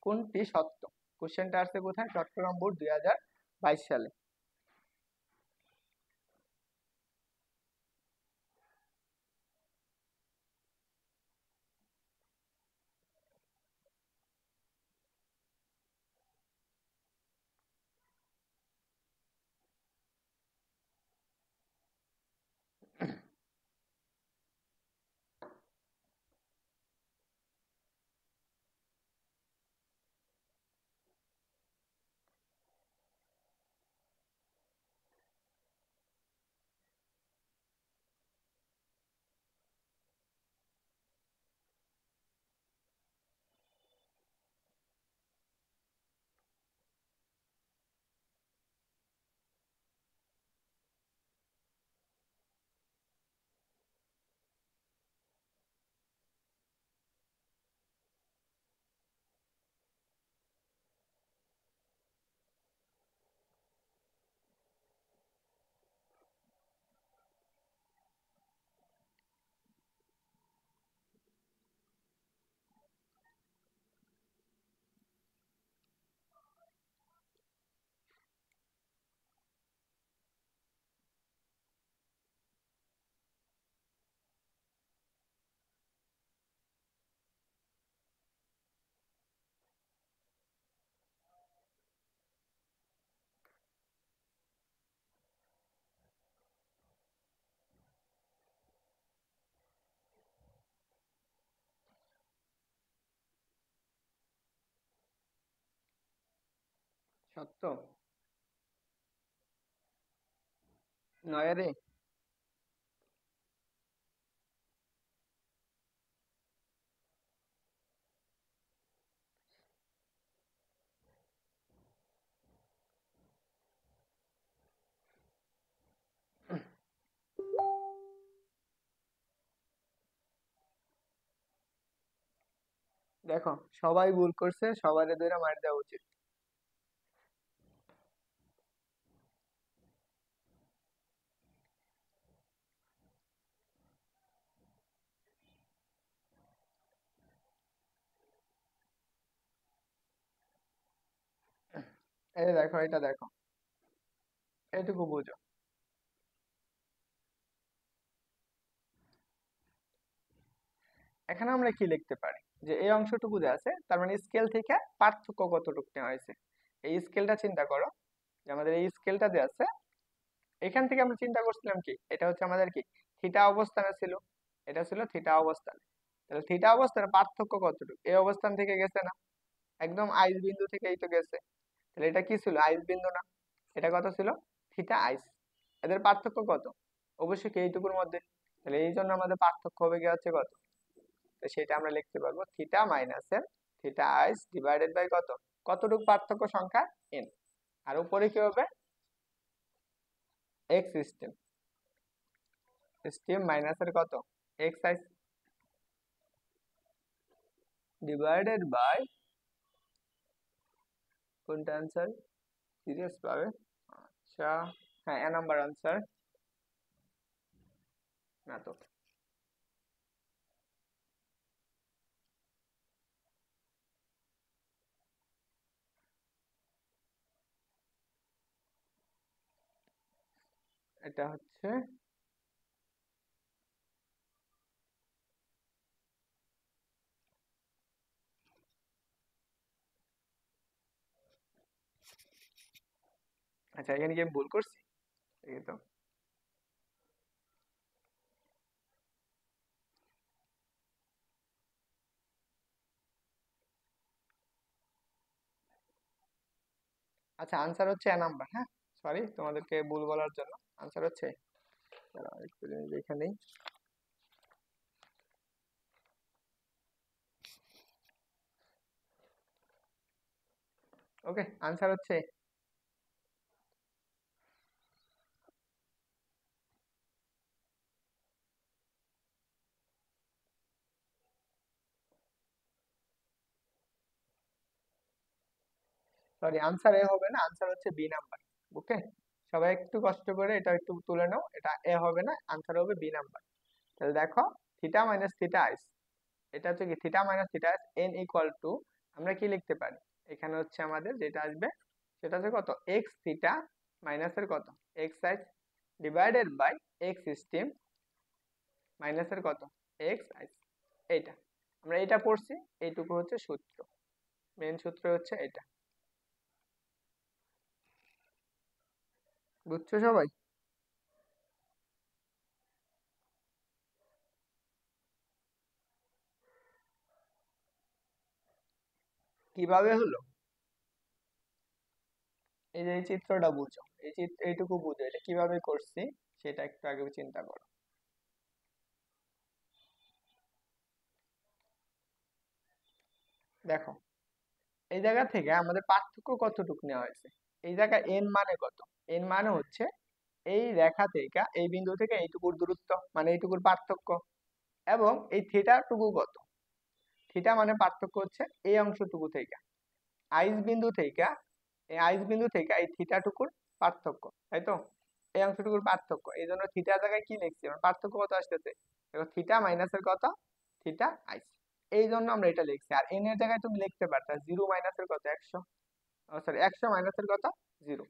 কোনটি সত্য। কোশ্চেনটা আসছে কোথায়, চট্টগ্রাম বোর্ড 2022 সালে। সত্য নয় রে। দেখো সবাই ভুল করছে, সবারই ধরে মার দেওয়া উচিত। এই দেখো, এটা দেখো, এটুকু বুঝো। এখানে আমরা কি লিখতে পারি, যে এই অংশটুকু যে আছে তার মানে স্কেল থেকে পার্থক্য কতটুকু নেওয়া হয়েছে। এই স্কেলটা চিন্তা করো, যে আমাদের এই স্কেলটা যে আছে, এখান থেকে আমরা চিন্তা করছিলাম কি, এটা হচ্ছে আমাদের কি থিটা অবস্থানে ছিল, এটা ছিল থিটা অবস্থানে। তাহলে থিটা অবস্থানে পার্থক্য কতটুকু, এই অবস্থান থেকে গেছে না, একদম আইস বিন্দু থেকেই তো গেছে। তাহলে এটা কি ছিল, আইস বিন্দু না? এটা কত ছিল, থিটা আইস। এদের পার্থক্য কত, অবশ্যই কি এইটুকুর মধ্যে। তাহলে এই জন্য আমাদের পার্থক্য হবে কি হচ্ছে কত, তো সেটা আমরা লিখতে পারবো থিটা মাইনাস থিটা আইস ডিভাইডেড বাই কত, কতটুকু পার্থক্য সংখ্যা এন। আর উপরে কি হবে, এক্স স্টেম, স্টেম মাইনাসের কত, এক্স আইস ডিভাইডেড বাই, কোনটা অ্যান্সার, সিরিয়াস পাবে। আচ্ছা, হ্যাঁ এ নাম্বার আনসার, না তো। এটা হচ্ছে, আচ্ছা এখানে কি আমি ভুল করছি, এই তো। আচ্ছা আনসার হচ্ছে এ নাম্বার, হ্যাঁ সরি তোমাদেরকে ভুল বলার জন্য। আনসার হচ্ছে, দাঁড়াও একটু জিনিস দেখে নেই। ওকে, আনসার হচ্ছে, সরি আনসার এ হবে না, আনসার হচ্ছে বি নাম্বার। ওকে, সবাই একটু কষ্ট করে এটা একটু তুলে নাও, এটা এ হবে না, আনসার হবে বি নাম্বার। তাহলে দেখো, থিটা মাইনাস থিটা আইস, এটা হচ্ছে কি থিটা মাইনাস থিটা আইস এন ইকুয়াল টু, আমরা কি লিখতে পারি, এখানে হচ্ছে আমাদের যেটা আসবে সেটা হচ্ছে কত, এক্স থিটা মাইনাসের কত, এক্স আইস ডিভাইডেড বাই এক্স স্টিম মাইনাসের কত, এক্স আইস। এইটা আমরা এটা পড়ছি, এইটুকু হচ্ছে সূত্র, মেন সূত্র হচ্ছে এটা। বুঝছো সবাই? কিভাবে হলো, এই যে এই চিত্রটা বুঝো, এই এইটুকু বুঝো, এটা কিভাবে করছি সেটা একটু আগে চিন্তা করো। দেখো এই জায়গা থেকে আমাদের পার্থক্য কতটুকু নেওয়া হয়েছে, এই জায়গায় এন মানে কত, এন মানে হচ্ছে এই রেখা থেকে এই বিন্দু থেকে এইটুকুর দূরত্ব, মানে এইটুকুর পার্থক্য। এবং এই থিটা টুকু কত, থিটা মানে পার্থক্য হচ্ছে এই অংশটুকু থেকে, আইস বিন্দু থেকে, এই আইস বিন্দু থেকে এই থিটা টুকুর পার্থক্য, তাই তো, এই অংশটুকুর পার্থক্য। এই জন্য থিটার জায়গায় কি লিখছি, আমার পার্থক্য কত আসতেছে, দেখো থিটা মাইনাসের কত, থিটা আইস, এই জন্য আমরা এটা লিখছি। আর এন এর জায়গায় তুমি লিখতে পারতা জিরো মাইনাসের কত, একশো, সরি একশো মাইনাসের কত, জিরো,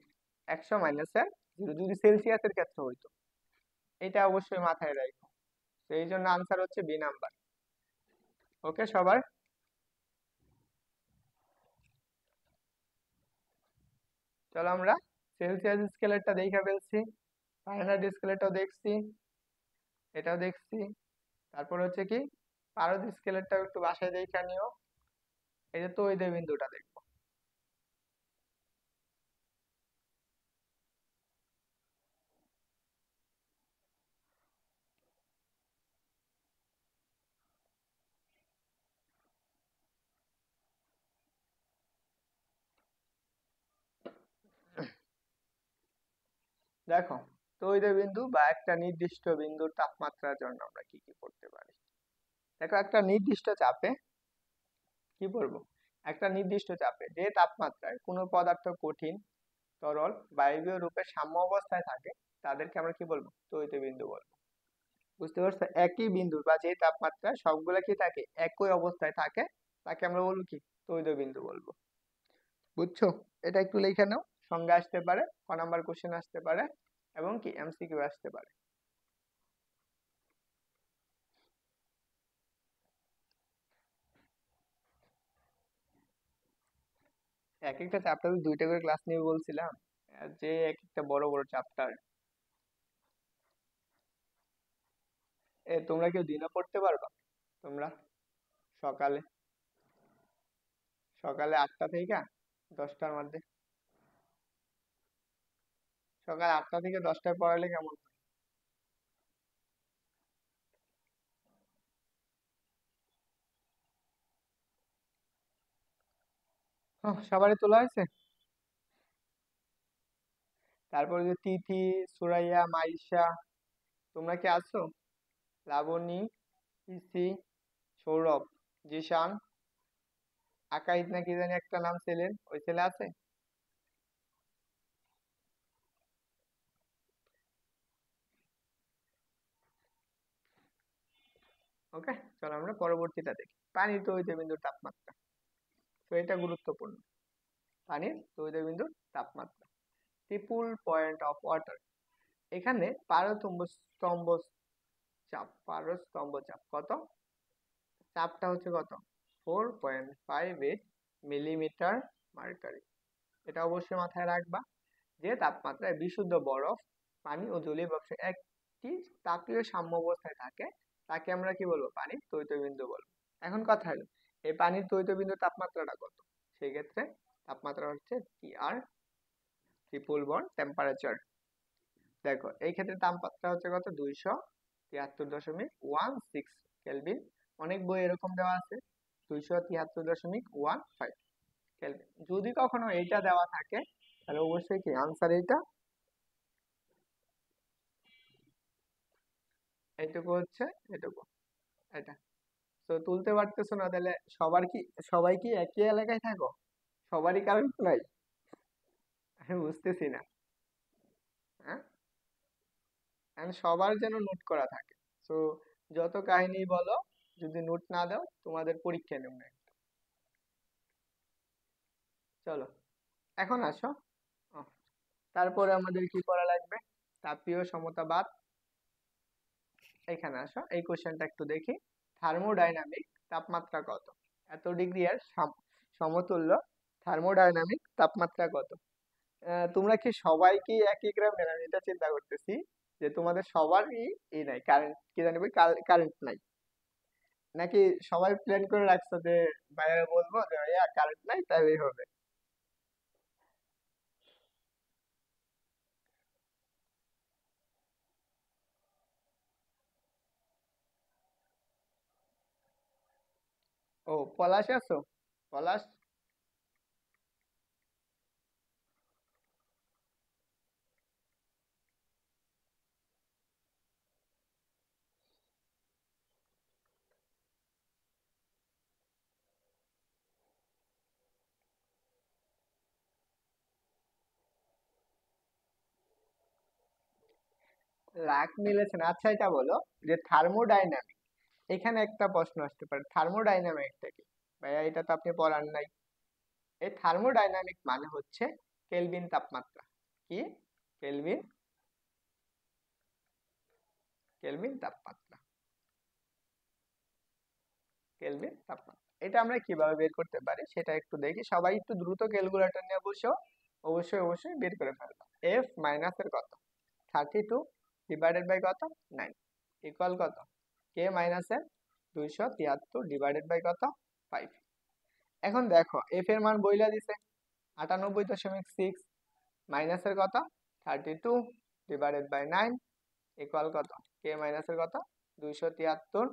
একশো মাইনাসের জিরো যদি সেলসিয়াসের ক্ষেত্রে হইতো। এটা অবশ্যই মাথায় রাখো। তো এই জন্য আনসার হচ্ছে বি নাম্বার। ওকে সবার, চলো আমরা সেলসিয়াস স্কেলারটা দেখে ফেলছি, ফারেনহাইট স্কেলারটাও দেখছি, এটাও দেখছি। তারপর হচ্ছে কি, পারদ স্কেলারটাও একটু বাসায় দেখে নিও। এই যে তৈরি বিন্দুটা দেখো, দেখো, তৈল বিন্দু বা একটা নির্দিষ্ট বিন্দুর তাপমাত্রার জন্য আমরা কি কি করতে পারি। দেখো, একটা নির্দিষ্ট চাপে কি বলবো, একটা নির্দিষ্ট চাপে যে তাপমাত্রায় কোনো পদার্থ কঠিন, তরল, বায়বীয় রূপে সাম্য অবস্থায় থাকে তাদেরকে আমরা কি বলবো, তড়িৎ বিন্দু বলবো। বুঝতে পারছো? একই বিন্দু বা যে তাপমাত্রায় সবগুলা কি থাকে, একই অবস্থায় থাকে, তাকে আমরা বলবো কি, তড়িৎ বিন্দু বলবো। বুঝছো? এটা একটু লিখে নাও, সংজ্ঞা আসতে পারে, ক নাম্বার কোশ্চেন আসতে পারে, এবং কি এমসিকিউ আসতে পারে। এক একটা চ্যাপ্টারে দুইটা করে ক্লাস নিয়ে বলছিলাম, যে এক একটা বড় বড় চ্যাপ্টার। তোমরা কেউ দিনও পড়তে পারবা? তোমরা সকালে সকালে 8টা থেকে 10টার মধ্যে, সকাল 8টা থেকে 10টায় পড়ালে কেমন হয়? সবারই তোলা হয়েছে। তারপরে যে তিথি, সুরাইয়া, মাইশা, তোমরা কি আছো? লাবণী, ইসি, সৌরভ, জিশান, আকাইদ না কি জানি একটা নাম ছেলের, ওই ছেলে আছে? ওকে, চলো আমরা পরবর্তীটা দেখি। পানির তড়িৎ বিন্দুর তাপমাত্রা, তো এটা গুরুত্বপূর্ণ। পানির তড়িৎ বিন্দুর তাপমাত্রা, ট্রিপল পয়েন্ট অফ ওয়াটার। এখানে পারস্তম্ভ পারস্তম্ভ চাপ কত? চাপটা হচ্ছে কত? 4.58 মিলিমিটার মার্কারি। এটা অবশ্যই মাথায় রাখবা, যে তাপমাত্রায় বিশুদ্ধ বরফ, পানি ও জলীয় বাষ্প একটি তাপীয় সাম্য অবস্থায় থাকে তাকে আমরা কি বলবো, পানির তড়িৎ বিন্দু বলবো। এখন কথা হলো, এই পানির তড়িৎ বিন্দুর তাপমাত্রাটা কত? সেই ক্ষেত্রে তাপমাত্রা হচ্ছে টিআর, ট্রিপল বন্ড টেম্পারেচার। দেখো, এই ক্ষেত্রে তাপমাত্রা হচ্ছে কত, 273.16 কেলভিন। অনেক বই এরকম দেওয়া আছে 273.15 কেলভিন। যদি কখনো এইটা দেওয়া থাকে তাহলে অবশ্যই কি আনসার এইটা, এইটুকু হচ্ছে, এটুকু, এটা। তো তুলতে পারতেছো না, তাহলে সবাই কি একই এলাকায় থাকো? সবারই কারেন্ট নাই? আমি বুঝতেছি না। হ্যাঁ, and সবার যেন নোট করা থাকে। তো যত কাহিনী বলো, যদি নোট না দাও তোমাদের পরীক্ষা নেব না। চলো, এখন আসো। ও, তারপরে আমাদের কি করা লাগবে, তাপীয় সমতাবাদ। এখানে আসো, এই কোশ্চেনটা একটু দেখি। থার্মোডাইনামিক তাপমাত্রা কত? এত ডিগ্রি এর সমতুল্য থার্মোডাইনামিক তাপমাত্রা কত? তোমরা কি সবাই কি একই গ্রামের? আমি এটা চিন্তা করতেছি যে তোমাদের সবারই এই নাই কারেন্ট, কি জানি কারেন্ট নাই, নাকি সবাই প্ল্যান করে রাখছো যে ভাইয়া বলবো যে ভাইয়া কারেন্ট নাই তাই এই হবে। ও, পলাশ আছো? পলাশ, লাখ মিলেছে না। আচ্ছা, এটা বলো যে থার্মোডাইনামিক, এখানে একটা প্রশ্ন আসতে পারে, থার্মোডাইনামিকটা কি? ভাইয়া এটা তো আপনি পড়ান নাই। এই থার্মোডাইনামিক মানে হচ্ছে কেলভিন তাপমাত্রা। কি? কেলভিন, কেলভিন তাপমাত্রা, কেলভিন তাপমাত্রা। এটা আমরা কিভাবে বের করতে পারি সেটা একটু দেখি। সবাই একটু দ্রুত ক্যালকুলেটর নিয়ে বসো, অবশ্যই অবশ্যই বের করে ফেলবা। এফ মাইনাসের কত, 32 ডিভাইডেড বাই কত, 9, ইকুয়াল কত, কে মাইনাসের 273 ডিভাইডেড বাই কত, 5। এখন দেখো, এফ এর মান বইলা দিছে 98.6, মাইনাসের কত, 32 ডিভাইডেড বাই 9, ইকুয়াল কত, কে মাইনাসের কত, 273,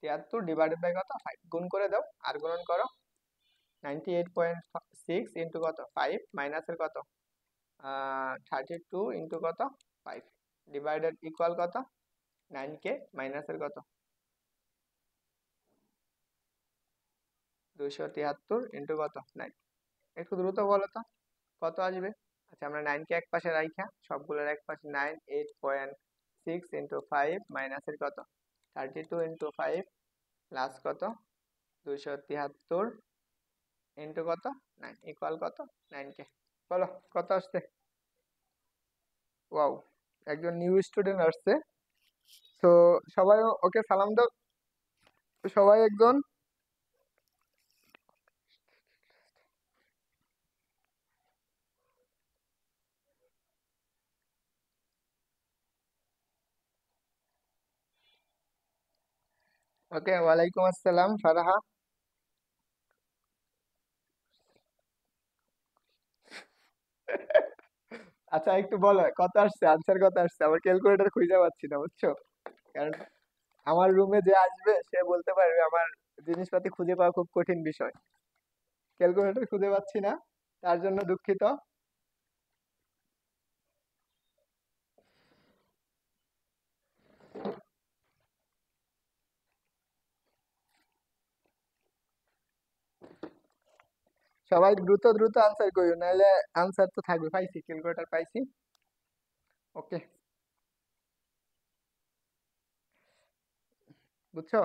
73 ডিভাইডেড বাই কত, 5। গুণ করে দাও, আর গুণন করো। 98.6 ইন্টু কত, 5, মাইনাসের কত, 32 ইন্টু কত 5 ডিভাইডেড ইকুয়াল কত 9k মাইনাসের কত 273 ইন্টু কত 9। একটু দ্রুত বলো তো কত আসবে। আচ্ছা আমরা 9কে এক পাশে রাইখা সবগুলোর এক পাশে 9 8.6 ইন্টু 5 মাইনাসের কত 32 ইন্টু 5 প্লাস কত 273 ইন্টু কত 9 ইকুয়াল কত 9k। বলো কত আসছে। ওয়াও, একজন নিউ স্টুডেন্ট আসছে। তো সবাই ওকে সালাম দাও। সবাই একজন ওকে। ওয়ালাইকুম আসসালাম ফারাহা। আচ্ছা একটু বলো কত আসছে, আনসার কত আসছে, আমার ক্যালকুলেটর খুঁজে পাচ্ছি না বুঝছো। কারণ আমার রুমে যে আসবে সে বলতে পারবে আমার জিনিসপাতি খুঁজে পাওয়া খুব কঠিন বিষয়। ক্যালকুলেটর খুঁজে পাচ্ছি না, তার জন্য দুঃখিত। সবাই দ্রুত দ্রুত আনসার করিও, নাহলে আনসার তো থাকবে। পাইছি, ক্যালকুলেটর পাইছি। ওকে, বুঝছো।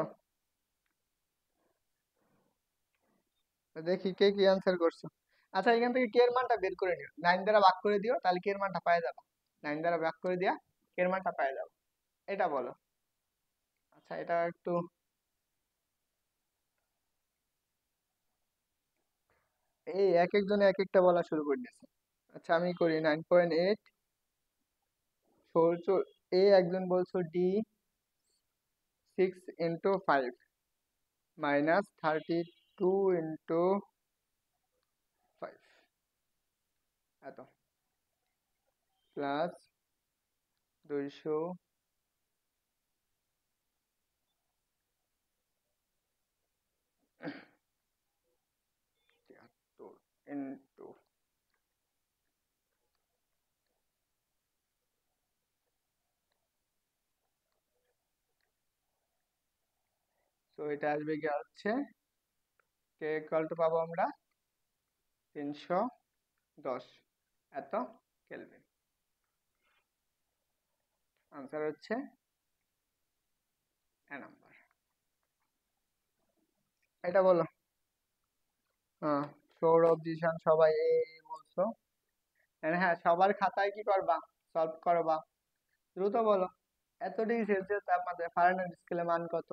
দেখি কে কি আনসার করছো। আচ্ছা এখান থেকে কে এর মানটা বের করে নিও, 9 দ্বারা ভাগ করে দিও, তাহলে কে এর মানটা পাওয়া যাবে। 9 দ্বারা ভাগ করে দিয়া কে এর মানটা পাওয়া যাবে, এটা বলো। আচ্ছা এটা একটু এই এক একজনে এক একটা বলা শুরু করে দিয়েছে। আচ্ছা আমি করি 9.8 সরছো। একজন বলছো ডি 6 ইন্টু 5 মাইনাস 32 ইন্টু 5 এত প্লাস 200 ইন্টু। তো এটা আসবে কি হচ্ছে কে ইকুয়াল টু পাবো আমরা 310 এত কেলভিন। আনসার হচ্ছে এ নাম্বার। এটা বলো। হ্যাঁ, সৌরভ জিশান সবাই বলছো। হ্যাঁ সবার খাতায় কি করবা, সলভ করবা, দ্রুত বলো। এত ডিগ্রি সেলসিয়াস তাপমাত্রায় ফারেনহাইট স্কেলে মান কত।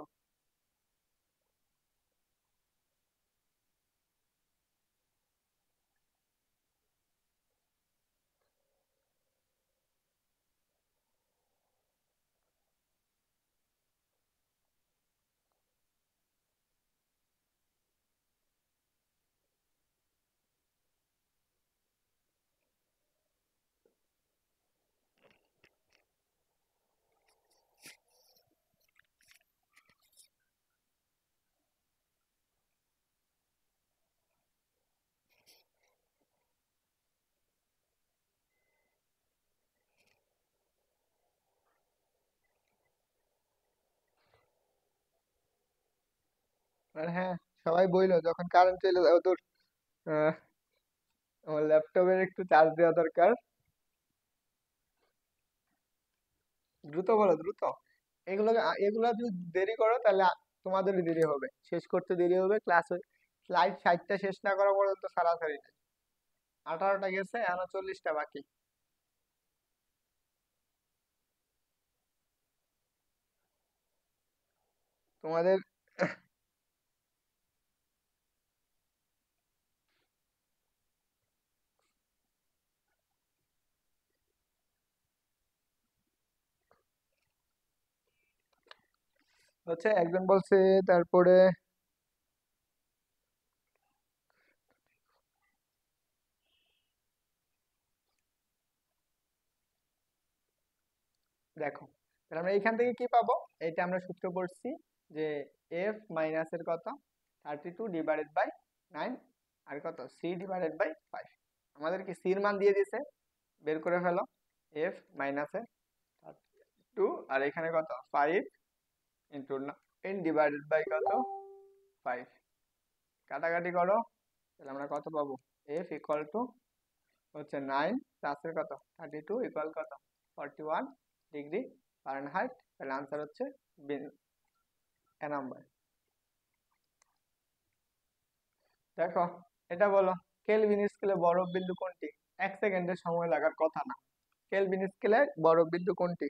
আর হ্যাঁ সবাই বইলো যখন কারেন্ট চলে যায় ওদের আমার ল্যাপটপের একটু চার্জ দেওয়া দরকার। দ্রুত বলো দ্রুত। এগুলো যদি দেরি করো তাহলে তোমাদেরই দেরি হবে, শেষ করতে দেরি হবে। ক্লাস স্লাইড 60টা শেষ না করা পর্যন্ত ছাড়াছাড়ি নেই। 18টা গেছে, এখনো 40টা বাকি। তোমাদের হচ্ছে একজন বলছে, তারপরে দেখো তাহলে আমরা এখান থেকে কি পাবো। এটা আমরা সূত্র পড়ছি যে এফ মাইনাসের কত 32 ডিভাইডেড বাই 9 আর কত সি ডিভাইডেড বাই 5। আমাদের কি সির মান দিয়ে দিছে, বের করে ফেলো। এফ মাইনাসে 2, আর এখানে কত 5 ইন্টু ইন ডিভাইডেড বাই কত 5, কাটাকাটি করো, তাহলে আমরা কত পাবো, এফ ইকুয়াল টু হচ্ছে 9 প্লাসের কত 32 ইকুয়াল কত 41 ডিগ্রি ফারেনহাইট। তাহলে আনসার হচ্ছে এ নাম্বার। দেখো এটা বলো, কেলভিন স্কেলে বরফ বিন্দু কোনটি? 1 সেকেন্ডের সময় লাগার কথা না। কেলভিন স্কেলে বরফ বিন্দু কোনটি?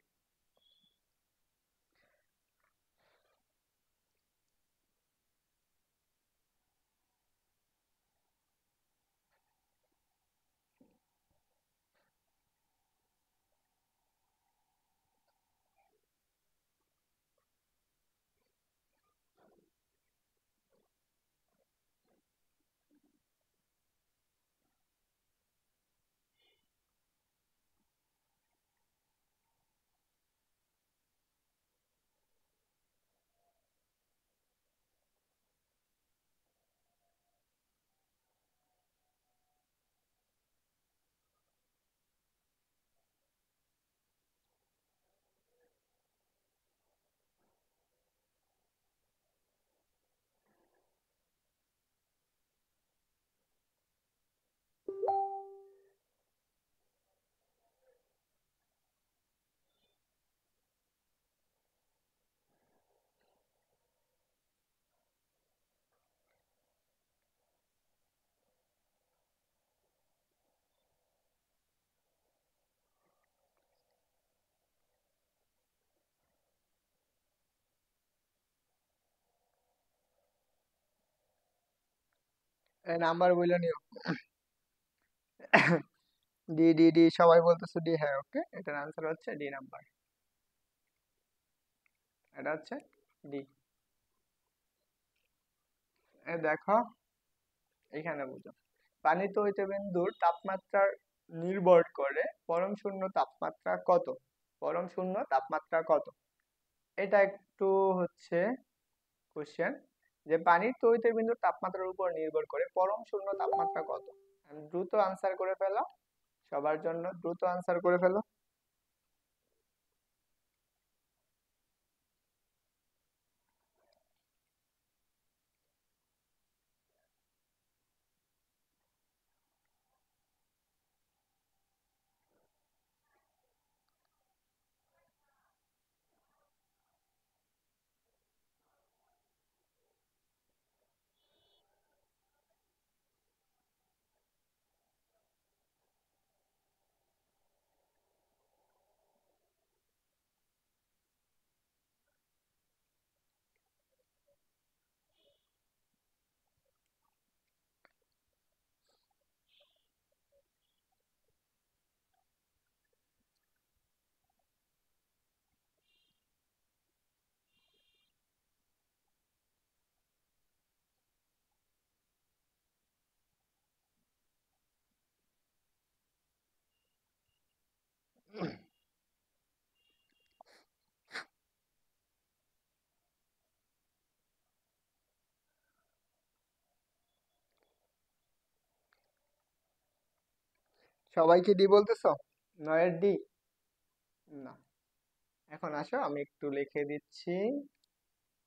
এই নাম্বার বলে নিও। ডি ডি ডি সবাই বলতেছে ডি, হ্যাঁ ওকে, এটার আনসার হচ্ছে ডি নাম্বার। এটা হচ্ছে ডি। দেখো এখানে বুঝো, পানিতে হইতে বিন্দুর তাপমাত্রার নির্ভর করে পরম শূন্য তাপমাত্রা কত? পরম শূন্য তাপমাত্রা কত? এটা একটু হচ্ছে কোশ্চেন, যে পানির তড়িতের বিন্দুর তাপমাত্রার উপর নির্ভর করে পরম শূন্য তাপমাত্রা কত? দ্রুত আনসার করে ফেলো, সবার জন্য দ্রুত আনসার করে ফেলো। সবাইকে ডি বলতেছো? নয়ের ডি? না, এখন আসো আমি একটু লিখে দিচ্ছি।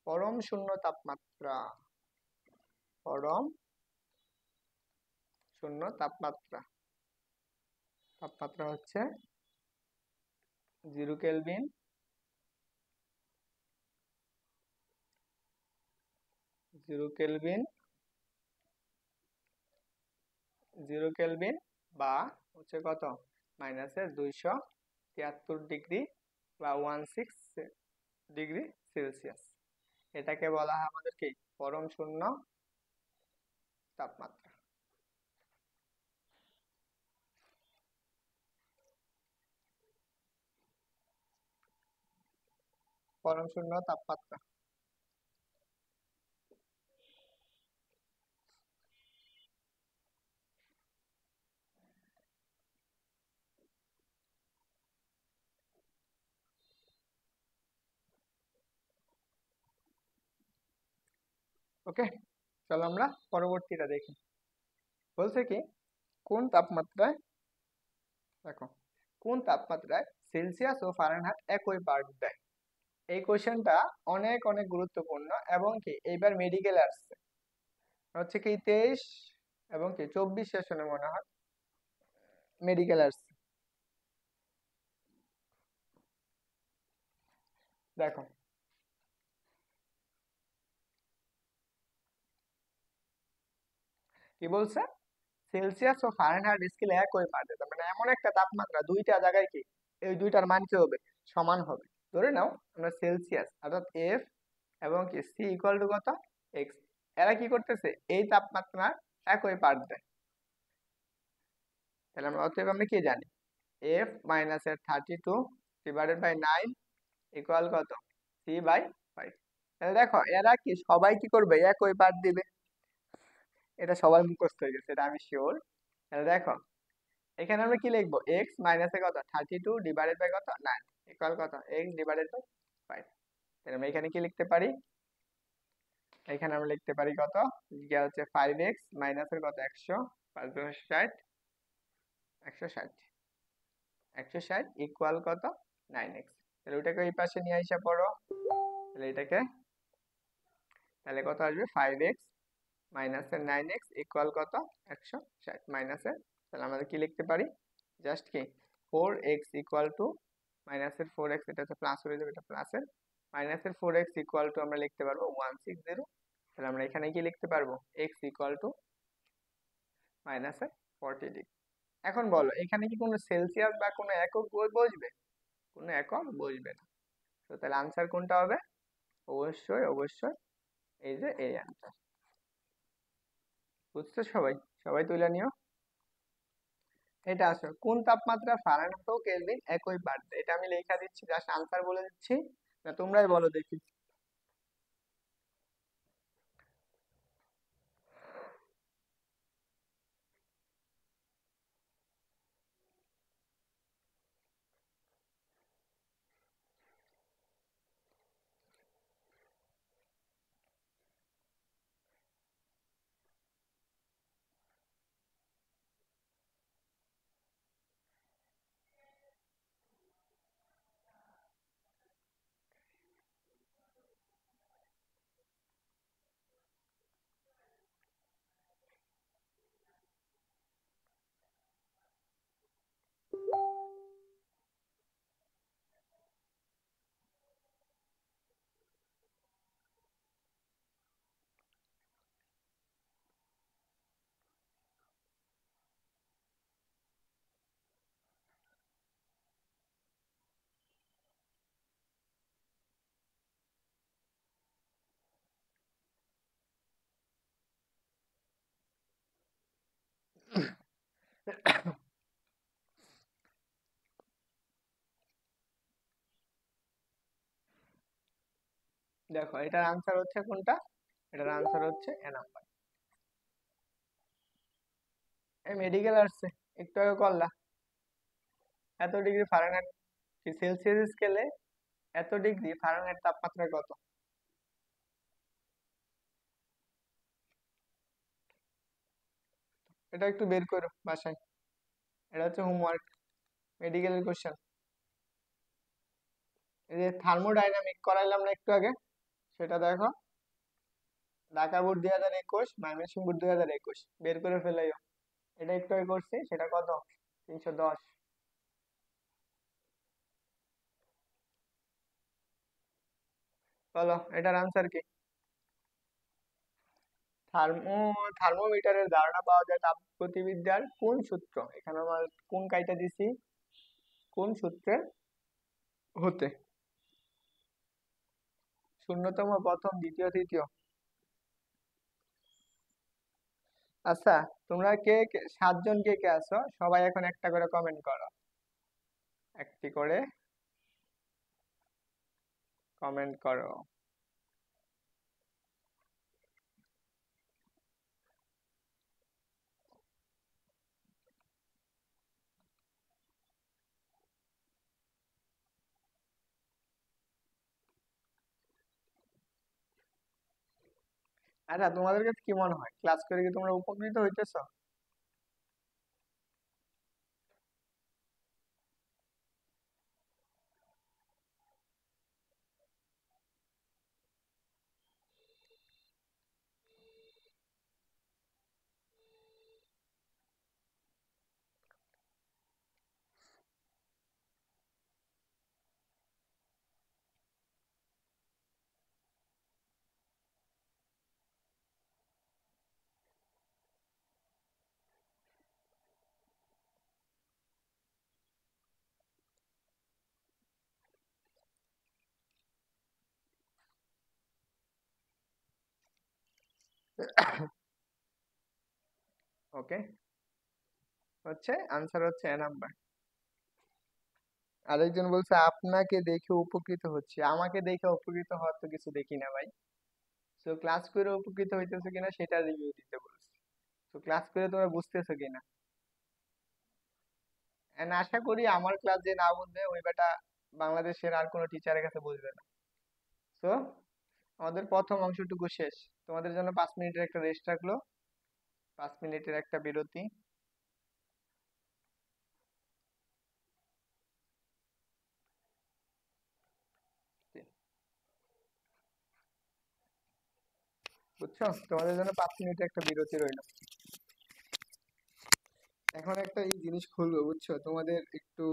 পরম শূন্য তাপমাত্রা, পরম শূন্য তাপমাত্রা, তাপমাত্রা হচ্ছে 0 কেলভিন, 0 কেলভিন, 0 কেলভিন, বা হচ্ছে কত -273 ডিগ্রি বা 16 ডিগ্রি সেলসিয়াস। এটাকে বলা হয় আমাদের কি পরম শূন্য তাপমাত্রা। পরম শূন্য তাপমাত্রা। ওকে, চলো আমরা পরবর্তীটা দেখি। বলছে কি, কোন তাপমাত্রায় দেখো, কোন তাপমাত্রায় সেলসিয়াস ও ফারেনহাইট একই পার্ট দেয়? এই কোশ্চেনটা অনেক অনেক গুরুত্বপূর্ণ এবং কি এইবার মেডিকেলে আসছে, হচ্ছে কি 23 এবং কি 24 সেশনে মনে হয় মেডিকেল আসছে। দেখো, কি বলছে, সেলসিয়াস ও ফারেনহাইট স্কেলে একই পার্ট, মানে এমন একটা তাপমাত্রা দুইটা জায়গায় কি এই দুইটার মান কি হবে, সমান হবে। ধরে নাও আমরা সেলসিয়াস অর্থাৎ এফ এবং কি সি ইকুয়াল টু কত, এক্স, এরা কি করতেছে এই তাপমাত্রার একই পার্ট দেয়। তাহলে আমরা অতএব আমরা কি জানি, এফ মাইনাস এর 32 ডিভাইডেড বাই 9 ইকুয়াল কত, সি বাই 5। তাহলে দেখো এরা কি সবাই কি করবে, একই পার্ট দিবে, এটা সবার মুখস্থ হয়ে গেছে, এটা আমি শিওর। তাহলে দেখো এখানে আমরা কি লিখবো, এক্স মাইনাসে কত 32 ডিভাইডেড বাই কত 9 ইকুয়াল কত, এক্স ডিভাইডেড বাই 5। তাহলে আমরা এখানে কি লিখতে পারি, এখানে আমরা লিখতে পারি কত, গিয়ে হচ্ছে 5x মাইনাসের কত 100, 5 × 60, 160, 160 ইকুয়াল কত 9x। তাহলে ওইটাকে এই পাশে নিয়ে আসা পড়ো, তাহলে এটাকে, তাহলে কত আসবে 5x মাইনাসের 9x ইকুয়াল কত 160 মাইনাসের, তাহলে আমাদের কি লিখতে পারি, জাস্ট কি 4x ইকুয়াল টু মাইনাসের 4x, এটা হচ্ছে প্লাস হয়ে যাবে, এটা প্লাসের মাইনাসের 4x ইকুয়াল টু আমরা লিখতে পারবো 160। তাহলে আমরা এখানে কি লিখতে পারবো, x ইকুয়াল টু মাইনাসের 40 ডিগ্রি। এখন বলো এখানে কি কোনো সেলসিয়াস বা কোনো একক বসবে, কোনো একক বসবে না। তো তাহলে আনসার কোনটা হবে, অবশ্যই অবশ্যই এই যে এই আনসার। বুঝছো সবাই, সবাই তুলে নিও। এটা আসো, কোন তাপমাত্রা ফারেনহাইট ও কেলভিন একই পার্ট দেয়? এটা আমি লেখা দিচ্ছি, জাস্ট আনসার বলে দিচ্ছি, না তোমরাই বলো দেখি। দেখো এটার আনসার হচ্ছে কোনটা, এটার আনসার হচ্ছে এ নাম্বার, এই মেডিকেল আসছে একটু আগে করলা, এত ডিগ্রি ফারেনহাইট কি সেলসিয়াস স্কেলে এত ডিগ্রি ফারেনহাইট তাপমাত্রা কত, এটা একটু বের করো বাসায়, এটা হচ্ছে হোমওয়ার্ক, মেডিকেলের কোশ্চেন। এই যে থার্মোডাইনামিক করাইলাম না একটু আগে, সেটা দেখো, ঢাকা বোর্ড 2021, ময়মনসিংহ বোর্ড 2021, বের করে ফেলাইও। এটা একটু আগে করছি, সেটা কত, 310। বলো এটার আনসার কি, থার্মোমিটারের ধারণা পাওয়া যায় তাপগতিবিদ্যার কোন সূত্র, এখানে আমার কোন কাইটা দিছি, কোন সূত্রের হতে, শূন্যতম, প্রথম, দ্বিতীয়, তৃতীয়। আচ্ছা, তোমরা কে কে 7 জন কে কে আছো, সবাই এখন একটা করে কমেন্ট করো, একটি করে কমেন্ট করো। আচ্ছা, তোমাদের কাছে কি মনে হয় ক্লাস করে কি তোমরা উপকৃত হইতেছো? ওকে, হচ্ছে আনসার হচ্ছে এ নাম্বার। আরেকজন বলছে আপনাকে দেখে উপকৃত হচ্ছে। আমাকে দেখে উপকৃত হওয়ার তো কিছু দেখি না ভাই। তো ক্লাস করে উপকৃত হইতেছে কিনা সেটা রিভিউ দিতে বলছি। তো ক্লাস করে তোমরা বুঝতেছো কিনা। এন্ড আশা করি আমার ক্লাস যে না বুঝবে ওই বেটা বাংলাদেশের আর কোনো টিচারের কাছে বুঝবে না। তো আমাদের প্রথম অংশটুকু শেষ। তোমাদের জন্য 5 মিনিটের একটা রেস্ট রাখলো, 5 মিনিটের একটা বিরতি। বুঝছো, তোমাদের জন্য 5 মিনিটের একটা বিরতি রইলো। এখন একটা এই জিনিস খুলবো, বুঝছো, তোমাদের একটু।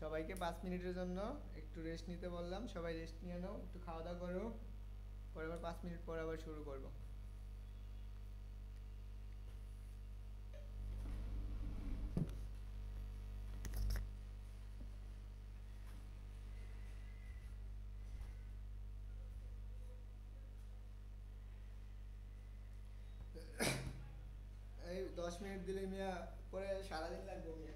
সবাইকে 5 মিনিটের জন্য একটু রেস্ট নিতে বললাম, সবাই রেস্ট নিয়ে নাও, একটু খাওয়া দাওয়া করো, পরে আবার 5 মিনিট পর আবার শুরু করবো। এই 10 মিনিট দিলে মিয়া পরে সারাদিন লাগবে মিয়া।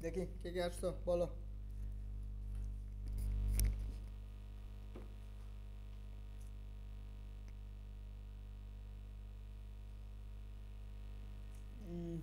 দেখি কে কে আসছো বলো। উম,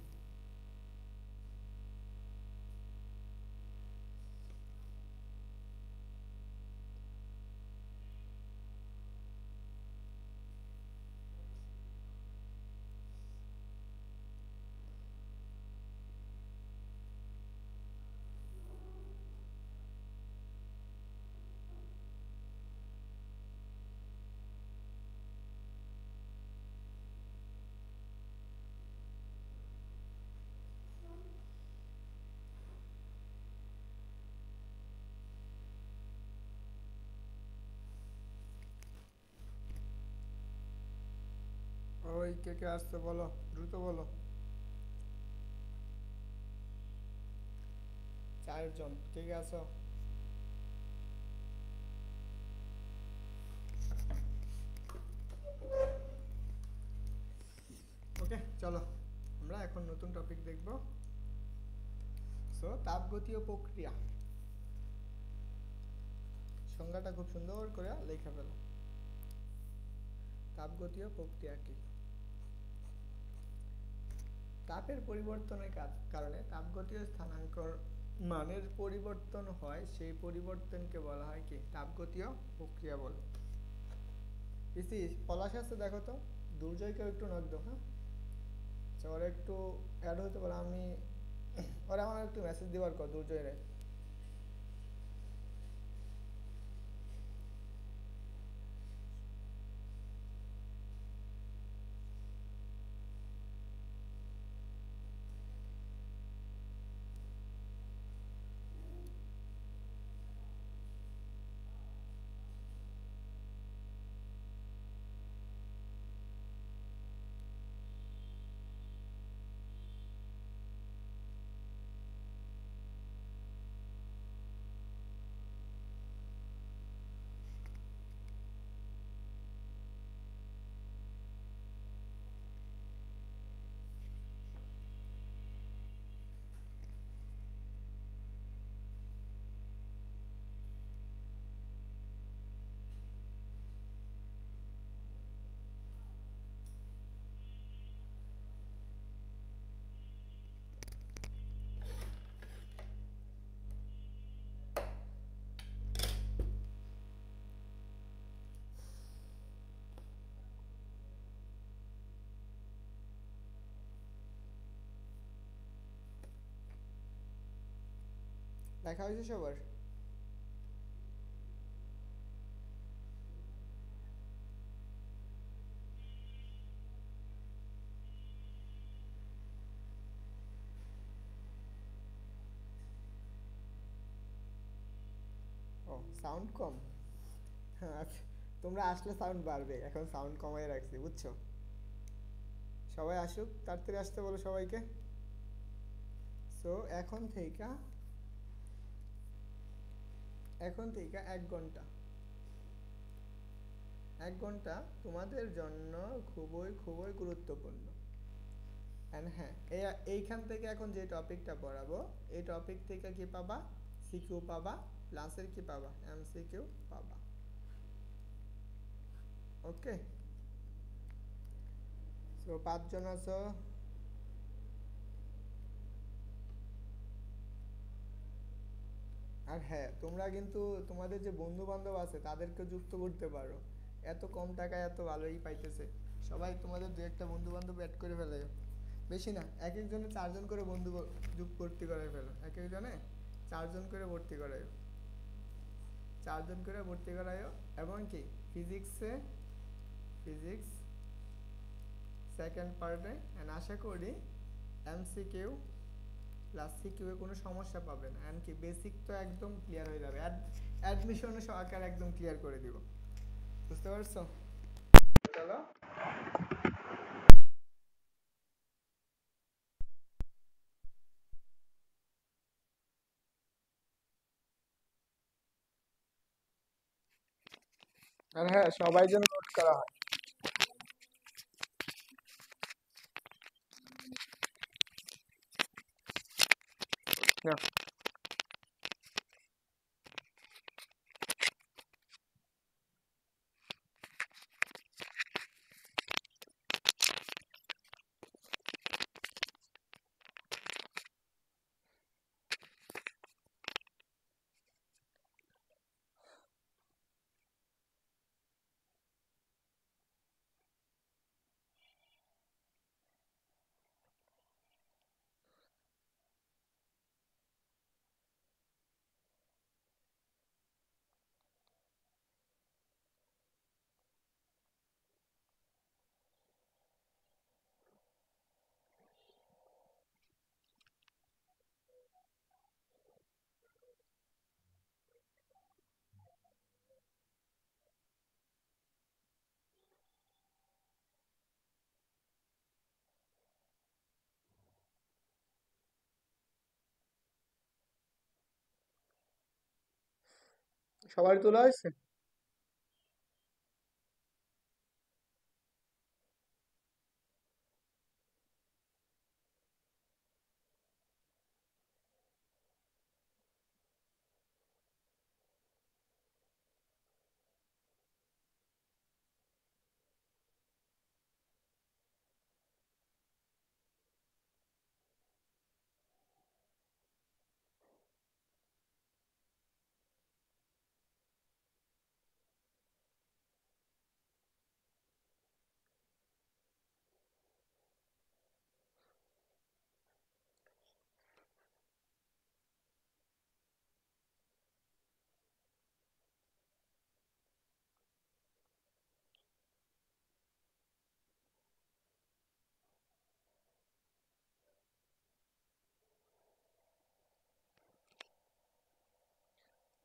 ওই কে কে আসছো বলো, দ্রুত বলো। 4 জন, কে কে আছো? ওকে চলো, আমরা এখন নতুন টপিক দেখব। সো তাপগতীয় প্রক্রিয়া সংজ্ঞাটা খুব সুন্দর করে লেখা ফেলো। তাপগতীয় প্রক্রিয়া কি? তাপের পরিবর্তনের কারণে তাপগতীয় স্থানাঙ্কর মানের পরিবর্তন হয়, সেই পরিবর্তনকে বলা হয় কি? তাপগতীয় প্রক্রিয়া বলে। পিসি পলাশ আছে দেখো তো, দুর্জয়কেও একটু নক দাও, হ্যাঁ? আচ্ছা, ওরা একটু অ্যাড হতে পারে, আমি ওরা আমার একটু মেসেজ দিবার কর দুর্জয় রে। দেখা হয়েছে সবার? ও, সাউন্ড কম? হ্যাঁ আচ্ছা, তোমরা আসলে সাউন্ড বাড়বে, এখন সাউন্ড কমাই রাখছি বুঝছো। সবাই আসুক, তাড়াতাড়ি আসতে বলো সবাইকে। সো এখন থেকে 1 ঘন্টা, 1 ঘন্টা তোমাদের জন্য খুবই খুবই গুরুত্বপূর্ণ। অ্যান্ড হ্যাঁ, এইখান থেকে এখন যে টপিকটা পড়াবো, এই টপিক থেকে কি পাবা? সিকিউ পাবা, প্লাসের কি পাবা? এমসিকিউ পাবা। ওকে, সো 5 জন আছো। আর হ্যাঁ, তোমরা কিন্তু তোমাদের যে বন্ধু বান্ধব আছে তাদেরকে যুক্ত করতে পারো। এত কম টাকায় এত ভালোই পাইতেছে। সবাই তোমাদের দু একটা বন্ধু বান্ধব অ্যাড করে ফেলে। বেশি না, এক একজনে 4 জন করে বন্ধু ভর্তি করে ফেলো, এক একজনে 4 জন করে ভর্তি করায়। 4 জন করে ভর্তি করায়ও। এবং কি ফিজিক্সে, ফিজিক্স সেকেন্ড পার্টে, অ্যান্ড আশা করি এমসিকিউ প্লাস সিকিউ এ কোনো সমস্যা পাবে না। এমনকি বেসিক তো একদম ক্লিয়ার হয়ে যাবে, অ্যাডমিশনে সরকার একদম ক্লিয়ার করে দিব। বুঝতে পারছো? চলো। আর হ্যাঁ, সবাই যেন নোট করা হয়। Yeah. সবার তোলা হয়েছে?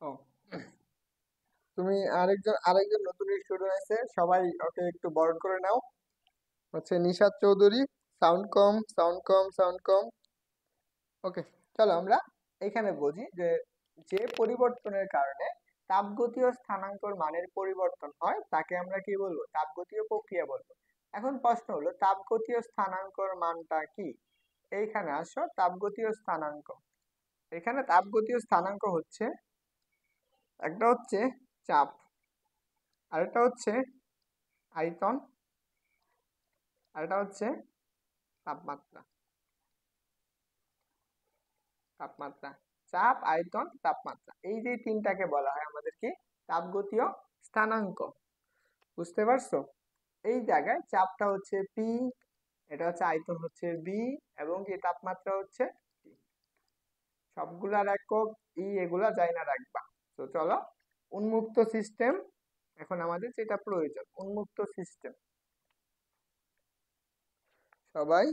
ও, তুমি আরেকজন নতুন স্টুডেন্ট আছে, সবাই ওকে একটু বরণ করে নাও। হচ্ছে নিশাত চৌধুরী। সাউন্ড কম, সাউন্ড কম, সাউন্ড কম। ওকে, চলো আমরা এখানে বুঝি যে যে পরিবর্তনের কারণে তাপগতীয় স্থানাঙ্কর মানের পরিবর্তন হয় তাকে আমরা কি বলবো? তাপগতীয় প্রক্রিয়া বলবো। এখন প্রশ্ন হলো তাপগতীয় স্থানাঙ্কর মানটা কি? এইখানে আসো, তাপগতীয় স্থানাঙ্ক। এখানে তাপগতীয় স্থানাঙ্ক হচ্ছে, একটা হচ্ছে চাপ, আরেকটা হচ্ছে আয়তন, আরেকটা হচ্ছে তাপমাত্রা। তাপমাত্রা, চাপ, আয়তন, তাপমাত্রা, এই যে তিনটাকে বলা হয় আমাদের কি? তাপগতীয় স্থানাঙ্ক। বুঝতে পারছো? এই জায়গায় চাপটা হচ্ছে পি, এটা হচ্ছে আয়তন হচ্ছে বি, এবং কি তাপমাত্রা হচ্ছে টি। সবগুলার একক ই, এগুলা যাই না রাখবা। তো চলো, উন্মুক্ত সিস্টেম এখন আমাদের যেটা প্রয়োজন, উন্মুক্ত সিস্টেম। সবাই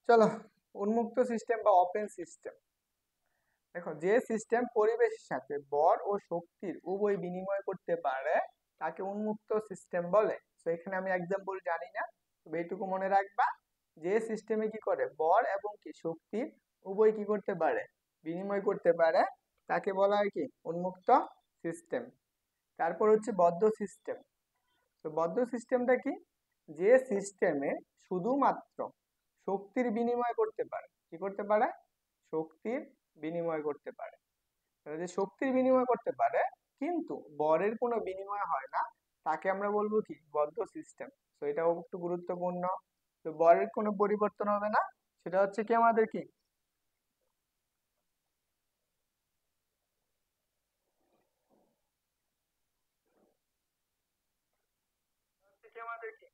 চলো, উন্মুক্ত সিস্টেম বা ওপেন সিস্টেম। দেখো, যে সিস্টেম পরিবেশের সাথে বল ও শক্তির উভয় বিনিময় করতে পারে তাকে উন্মুক্ত সিস্টেম বলে। তো এখানে আমি এক্সাম্পল জানি না, তবে এইটুকু মনে রাখবা, যে সিস্টেমে কি করে বল এবং কি শক্তির উভয় কি করতে পারে? বিনিময় করতে পারে, তাকে বলা হয় কি? উন্মুক্ত সিস্টেম। তারপর হচ্ছে বদ্ধ সিস্টেম। তো বদ্ধ সিস্টেমটা কি? যে সিস্টেমে শুধুমাত্র শক্তির বিনিময় করতে পারে, কি করতে পারে? শক্তির বিনিময় করতে পারে। তাহলে যে শক্তির বিনিময় করতে পারে কিন্তু বরের কোনো বিনিময় হয় না, তাকে আমরা বলবো কি? বদ্ধ সিস্টেম। তো এটাও একটু গুরুত্বপূর্ণ। তো বরের কোনো পরিবর্তন হবে না, সেটা হচ্ছে কি আমাদের কি? হচ্ছে কি আমাদের কি?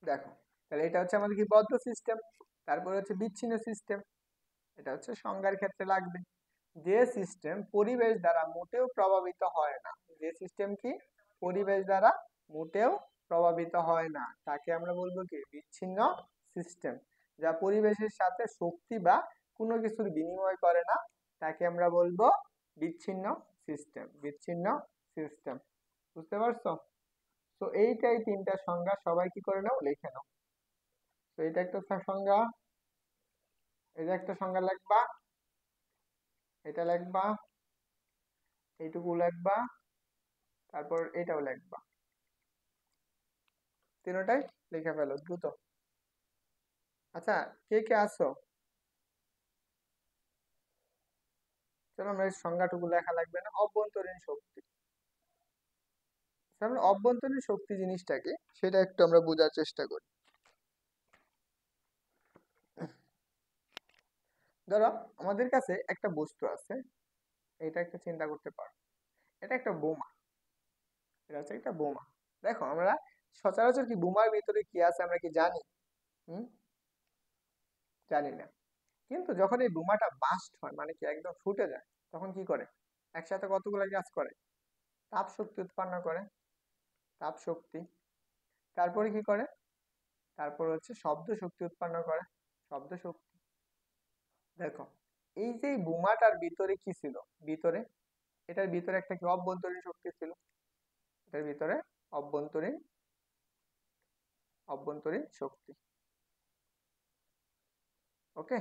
দেখো, তাহলে এটা হচ্ছে আমাদের কি? বদ্ধ সিস্টেম। তারপরে হচ্ছে বিচ্ছিন্ন সিস্টেম। এটা হচ্ছে সংজ্ঞার ক্ষেত্রে লাগবে। যে সিস্টেম পরিবেশ দ্বারা মোটেও প্রভাবিত হয় না, যে সিস্টেম কি? পরিবেশ দ্বারা মোটেও প্রভাবিত হয় না, তাকে আমরা বলবো কি? বিচ্ছিন্ন সিস্টেম। যা পরিবেশের সাথে শক্তি বা কোনো কিছুর বিনিময় করে না, তাকে আমরা বলবো বিচ্ছিন্ন সিস্টেম। বিচ্ছিন্ন সিস্টেম। বুঝতে পারছো? তো এইটাই তিনটা সংজ্ঞা, সবাই কি করে নাও? লিখে নাও। তো এটা একটা সংজ্ঞা, এটা একটা সংজ্ঞা লিখবা, এটা লিখবা, এইটুকু লিখবা, তারপর এটাও লিখবা। তিনটাই লিখে ফেলো দ্রুত। আচ্ছা, কে কে আসো? চলো, আমরা এই সংজ্ঞাটুকু লেখা লাগবে না। অভ্যন্তরীণ শক্তি। আচ্ছা, আমরা অভ্যন্তরীণ শক্তি জিনিসটা কি সেটা একটু আমরা বোঝার চেষ্টা করি। ধরো, আমাদের কাছে একটা বস্তু আছে, এটা একটা চিন্তা করতে পারো, এটা একটা বোমা। এটা হচ্ছে একটা বোমা। দেখো, আমরা সচরাচর কি বোমার ভিতরে কি আছে আমরা কি জানি? হুম, জানি না। কিন্তু যখন এই বোমাটা বাস্ট হয়, মানে কি একদম ফুটে যায়, তখন কি করে? একসাথে কতগুলো কাজ করে? তাপ শক্তি উৎপন্ন করে। তাপ শক্তি। তারপরে কি করে? তারপর হচ্ছে শব্দ শক্তি উৎপন্ন করে। শব্দ শক্তি। দেখো, এই যে বোমাটার ভিতরে কি ছিল? ভিতরে, এটার ভিতরে একটা কি অভ্যন্তরীণ শক্তি ছিল। এটার ভিতরে অভ্যন্তরীণ অভ্যন্তরীণ শক্তি। ওকে,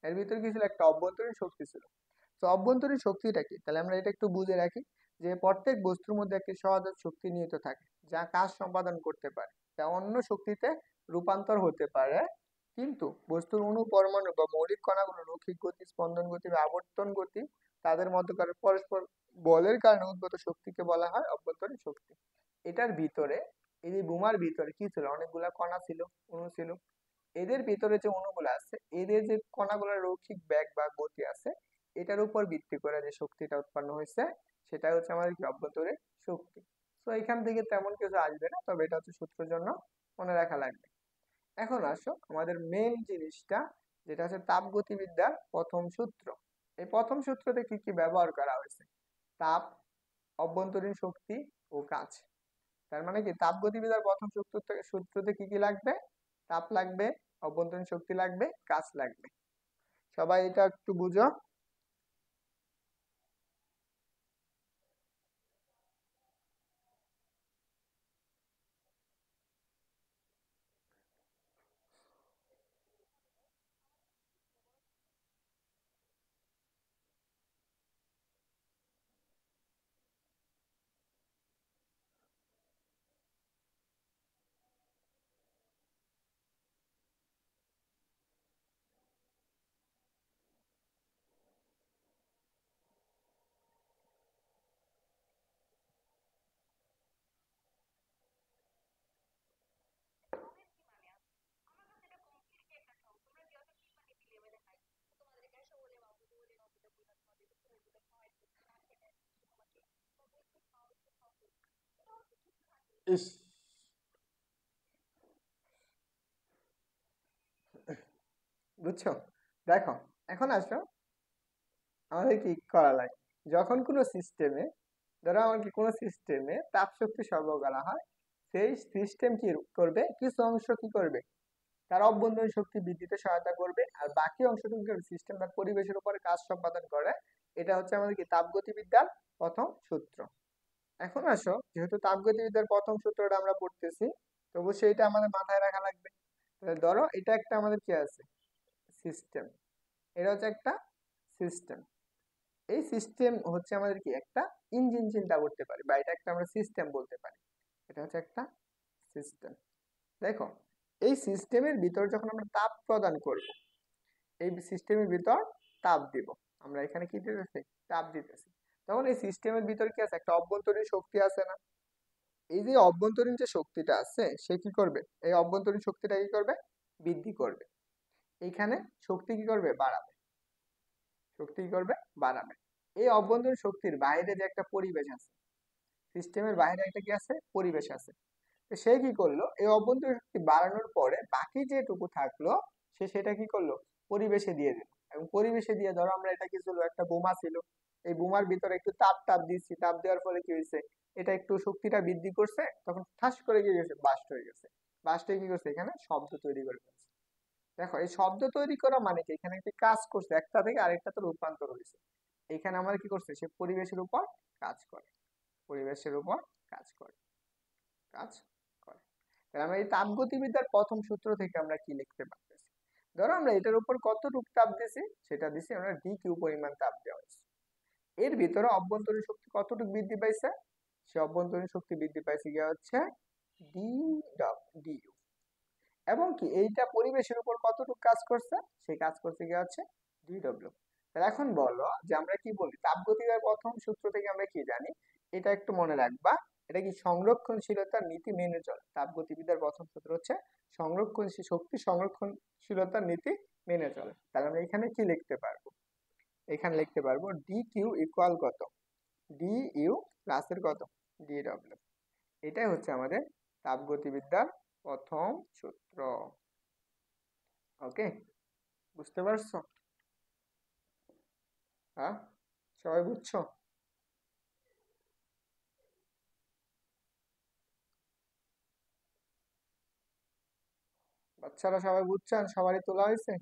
এর ভিতরে কি ছিল, একটা অভ্যন্তরীণ শক্তি ছিল। তো অভ্যন্তরীণ শক্তিটা কি, তাহলে আমরা এটা একটু বুঝে রাখি যে প্রত্যেক বস্তুর মধ্যে একটি সহায়ক শক্তি নিহিত থাকে যা কাজ সম্পাদন করতে পারে, যা অন্য শক্তিতে রূপান্তর হতে পারে। কিন্তু বস্তুর অণু, পরমাণু বা মৌলিক কণাগুলো রৈখিক গতি, স্পন্দন গতি বা আবর্তন গতি, তাদের মধ্যকার পরস্পর বলের কারণে উদ্ভূত শক্তিকে বলা হয় অভ্যন্তরীণ শক্তি। এটার ভিতরে, এই যে বোমার ভিতরে কি ছিল, অনেকগুলা কণা ছিল, অণু ছিল। এদের ভিতরে যে অণুগুলো আছে, এদের যে কণাগুলোর রৈখিক বেগ বা গতি আছে, এটার উপর ভিত্তি করে যে শক্তিটা উৎপন্ন হয়েছে, সেটা হচ্ছে আমাদের কি, অভ্যন্তরীণ শক্তি। তো এখান থেকে তেমন কিছু আসবে না, তবে এটা হচ্ছে সূত্রের জন্য মনে রাখা লাগবে। এখন আসো আমাদের মেন জিনিসটা, যেটা হচ্ছে তাপগতিবিদ্যার প্রথম সূত্র। এই প্রথম সূত্রতে কি কি ব্যবহার করা হয়েছে? তাপ, অভ্যন্তরীণ শক্তি ও কাজ। তার মানে কি, তাপগতিবিদ্যার প্রথম সূত্রতে কি কি লাগবে? তাপ লাগবে, অভ্যন্তরীণ শক্তি লাগবে, কাজ লাগবে। সবাই এটা একটু বুঝো। ইস, বুঝছো? দেখো, এখন আসো আমাদের কি করা লাগে। যখন কোনো সিস্টেমে, ধরো আমার কি কোনো সিস্টেমে তাপ শক্তি সরবরাহ করা হয়, সেই সিস্টেম কি করবে, কিছু অংশ কি করবে, তার অভ্যন্তরীণ শক্তি বৃদ্ধিতে সহায়তা করবে, আর বাকি অংশটুকু সিস্টেম তার পরিবেশের উপরে কাজ সম্পাদন করে। এটা হচ্ছে আমাদের কি, তাপগতিবিদ্যার প্রথম সূত্র। এখন আসো, যেহেতু তাপগতিবিদ্যার প্রথম সূত্রটা আমরা পড়তেছি, তো অবশ্যই এটা আমাদের মাথায় রাখা লাগবে। তাহলে ধরো এটা একটা আমাদের কি আছে, সিস্টেম। এটা হচ্ছে একটা সিস্টেম। এই সিস্টেম হচ্ছে আমাদের কি, একটা ইঞ্জিন চিন্তা করতে পারি, বা এটা একটা আমরা সিস্টেম বলতে পারি। এটা হচ্ছে একটা সিস্টেম। দেখো, এই সিস্টেমের ভিতর যখন আমরা তাপ প্রদান করব, এই সিস্টেমের ভিতর তাপ দিব, আমরা এখানে কি দিতেছি, তাপ দিতেছি, তখন এই সিস্টেমের ভিতর কি আছে, একটা অভ্যন্তরীণ শক্তি আছে না? এই যে অভ্যন্তরীণ যে শক্তিটা আছে, সে কি করবে, এই অভ্যন্তরীণ শক্তিটা কি করবে, বৃদ্ধি করবে। এইখানে শক্তি কি করবে, বাড়াবে। শক্তি কি করবে, বাড়াবে। এই অভ্যন্তরীণ শক্তির বাইরে যে একটা পরিবেশ আছে, সিস্টেমের বাইরে একটা কি আছে, পরিবেশ আছে। তো সে কি করলো, এই অভ্যন্তরীণ শক্তি বাড়ানোর পরে বাকি যেটুকু থাকলো, সে সেটা কি করলো, পরিবেশে দিয়ে দিল। এবং পরিবেশে দিয়ে, ধরো আমরা এটা কি ছিল, একটা বোমা ছিল, এই বোমার ভিতরে একটু তাপ তাপ দিচ্ছি, তাপ দেওয়ার ফলে কি হয়েছে, এটা একটু শক্তিটা বৃদ্ধি করছে, তখন ঠাস করে কি গেছে, বাস্ট হয়ে গেছে। বাস্ট হয়ে কি করছে, এখানে শব্দ তৈরি করে ফেলছে। দেখো, এই শব্দ তৈরি করা মানে কি, এখানে একটি কাজ করছে, একটা থেকে আরেকটাতে রূপান্তর হয়েছে। এখানে আমার কি করছে, সে পরিবেশের উপর কাজ করে, পরিবেশের উপর কাজ করে, কাজ করে। তাহলে আমরা এই তাপগতিবিদ্যার প্রথম সূত্র থেকে আমরা কি লিখতে পারতেছি, ধরো আমরা এটার উপর কতটুকু তাপ দিছি, সেটা দিছি আমরা ডি কিউ পরিমাণ তাপ দেওয়া হয়েছে। এর ভিতরে অভ্যন্তরীণ শক্তি কতটুকু বৃদ্ধি পাইছে, সে অভ্যন্তরীণ শক্তি বৃদ্ধি পাইছে গিয়ে হচ্ছে ডি ডিইউ। এবং কি এইটা পরিবেশের উপর কতটুকু কাজ করছে, সেই কাজ করতে গিয়ে হচ্ছে ডিডব্লিউ। তাহলে এখন বলো যে আমরা কি বলি, তাপগতিকের প্রথম সূত্র থেকে আমরা কি জানি, এটা একটু মনে রাখবা। এটা কি, সংরক্ষণশীলতার নীতি মেনে চলে। তাপগতিবিদ্যার প্রথম সূত্র হচ্ছে সংরক্ষণশীল শক্তি, সংরক্ষণশীলতার নীতি মেনে চলে। তাহলে আমরা এখানে কি লিখতে পারবো, এখানে লিখতে পারবো ডি কিউ ইকুয়াল কত, ডি ইউ প্লাসের কত, ডি ডব্লিউ। এটাই হচ্ছে আমাদের তাপগতিবিদ্যার প্রথম সূত্র। ওকে, বুঝতে পারছো? হ্যাঁ, সবাই বুঝছো? বাচ্চারা সবাই বুঝছেন? সবারই তোলা হয়েছে?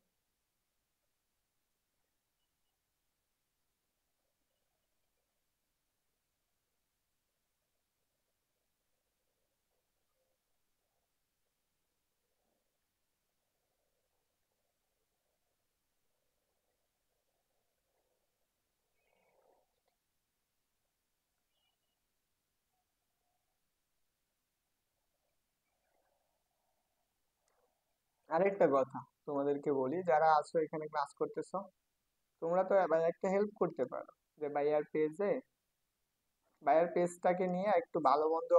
আরেকটা কথা তোমাদেরকে বলি, যারা আছো এখানে ক্লাস করতেছো, তোমরা তো ভাই একটা হেল্প করতে পারো, যে ভাইয়ার পেজটাকে নিয়ে একটু ভালো মন্দ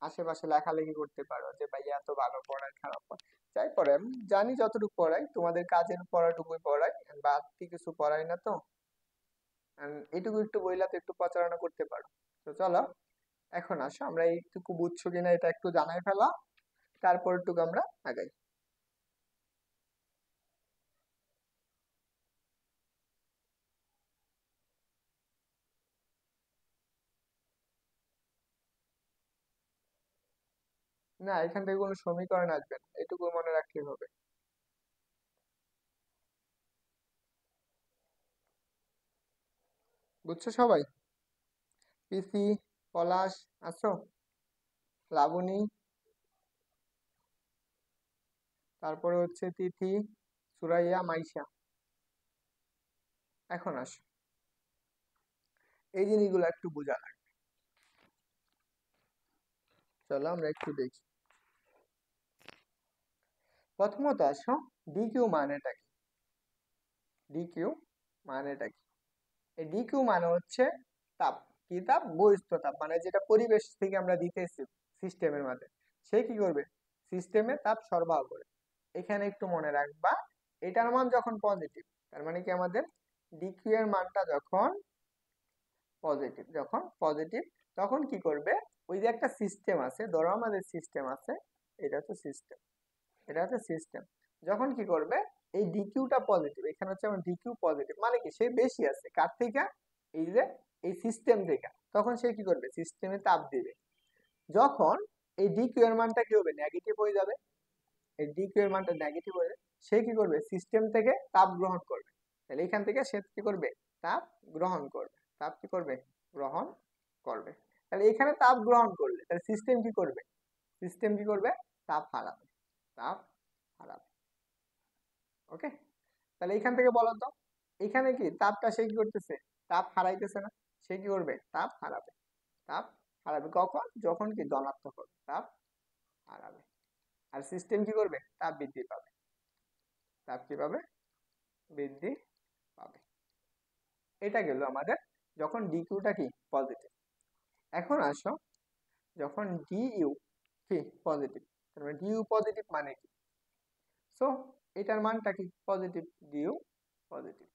আশেপাশে লেখালেখি করতে পারো, যে ভাইয়া এত ভালো পড়ায় খারাপ পড়ায় যাই পড়ে, আমি জানি যতটুকু পড়াই, তোমাদের কাজের পড়াটুকুই পড়াই, বাড়তি কিছু পড়াই না তো। এটুকু একটু বইলা তো একটু প্রচারণা করতে পারো। তো চলো, এখন আসো আমরা এইটুকু বুঝছো কিনা এটা একটু জানাই ফেলা, তারপর টুকু আমরা আগাই। না, এখান থেকে কোনো সমীকরণ আসবে না, এটুকু মনে রাখলেই হবে। বুঝছো সবাই? পিসি, পলাশ, আছো? লাবণী, তারপরে হচ্ছে তিথি, সুরাইয়া, মাইশা। এখন আসো, এই জিনিসগুলো একটু বোঝা লাগবে। চলো আমরা একটু দেখি। প্রথমত আসো, ডিকিউ মানেটা কি? ডিকিউ মানেটা কি? এই ডিকিউ মানে হচ্ছে তাপ। কি তাপ? বহিস্থ তাপ, মানে যেটা পরিবেশ থেকে আমরা দিতেছি সিস্টেমের মধ্যে, সে কি করবে? সিস্টেমে তাপ সরবরাহ করে। এখানে একটু মনে রাখবা, এটার মান যখন পজিটিভ, তার মানে কি আমাদের ডিকিউ এর মানটা যখন পজিটিভ, তখন কি করবে? ওই যে একটা সিস্টেম আছে, ধরো আমাদের সিস্টেম আছে, এটা হচ্ছে সিস্টেম, এটা হচ্ছে সিস্টেম, যখন কি করবে? এই ডিকিউটা পজিটিভ, এখানে হচ্ছে আমার ডিকিউ পজিটিভ, মানে কি সে বেশি আছে কার থেকে? এই যে এই সিস্টেম থেকে, তখন সে কি করবে? সিস্টেমে তাপ দিবে। যখন এই ডিকিউ এর মানটা কি হবে? নেগেটিভ হয়ে যাবে, এই ডিকিউ এর মানটা নেগেটিভ হয়ে যাবে, সে কি করবে? সিস্টেম থেকে তাপ গ্রহণ করবে। তাহলে এখান থেকে সে কি করবে? তাপ গ্রহণ করবে। তাপ কি করবে? গ্রহণ করবে। তাহলে এখানে তাপ গ্রহণ করলে তাহলে সিস্টেম কি করবে? সিস্টেম কি করবে? তাপ হারাবে, তাপ হারাবে। ওকে, তাহলে এখান থেকে বলো তো, এখানে কি তাপটা সে কি করতেছে? তাপ হারাইতেছে না? সে কি করবে? তাপ হারাবে। তাপ হারাবে কখন? যখন কি ধনাত্মক হবে, তাপ হারাবে। আর সিস্টেম কি করবে? তাপ বৃদ্ধি পাবে। তাপ কি পাবে? বৃদ্ধি পাবে। এটা গেল আমাদের যখন ডিকিউটা কি পজিটিভ। এখন আসো, যখন ডিইউ কি পজিটিভ, তার মানে ডিইউ পজিটিভ মানে কি? সো এটার মানটা কি? Positive, DU positive.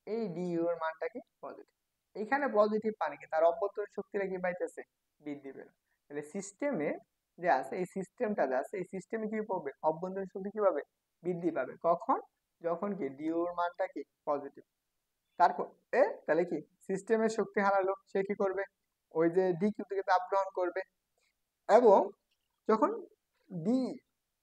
এই ডিইউ এর মানটা কি? পজিটিভ। এখানে পজিটিভ মানে কি? তার অভ্যন্তরীণ শক্তিটা কি পাইতেছে? বৃদ্ধি পেল। তাহলে সিস্টেমে যে আছে, এই সিস্টেমটা যে আছে, এই সিস্টেমে কি পাবে? অভ্যন্তরীণ শক্তি কি পাবে? বৃদ্ধি পাবে। কখন? যখন কি ডিইউ এর মানটা কি? পজিটিভ। তারপর তাহলে কি সিস্টেমের শক্তি হারালো, সে কি করবে? ওই যে ডিকিউ থেকে তাপ গ্রহণ করবে। এবং যখন ডি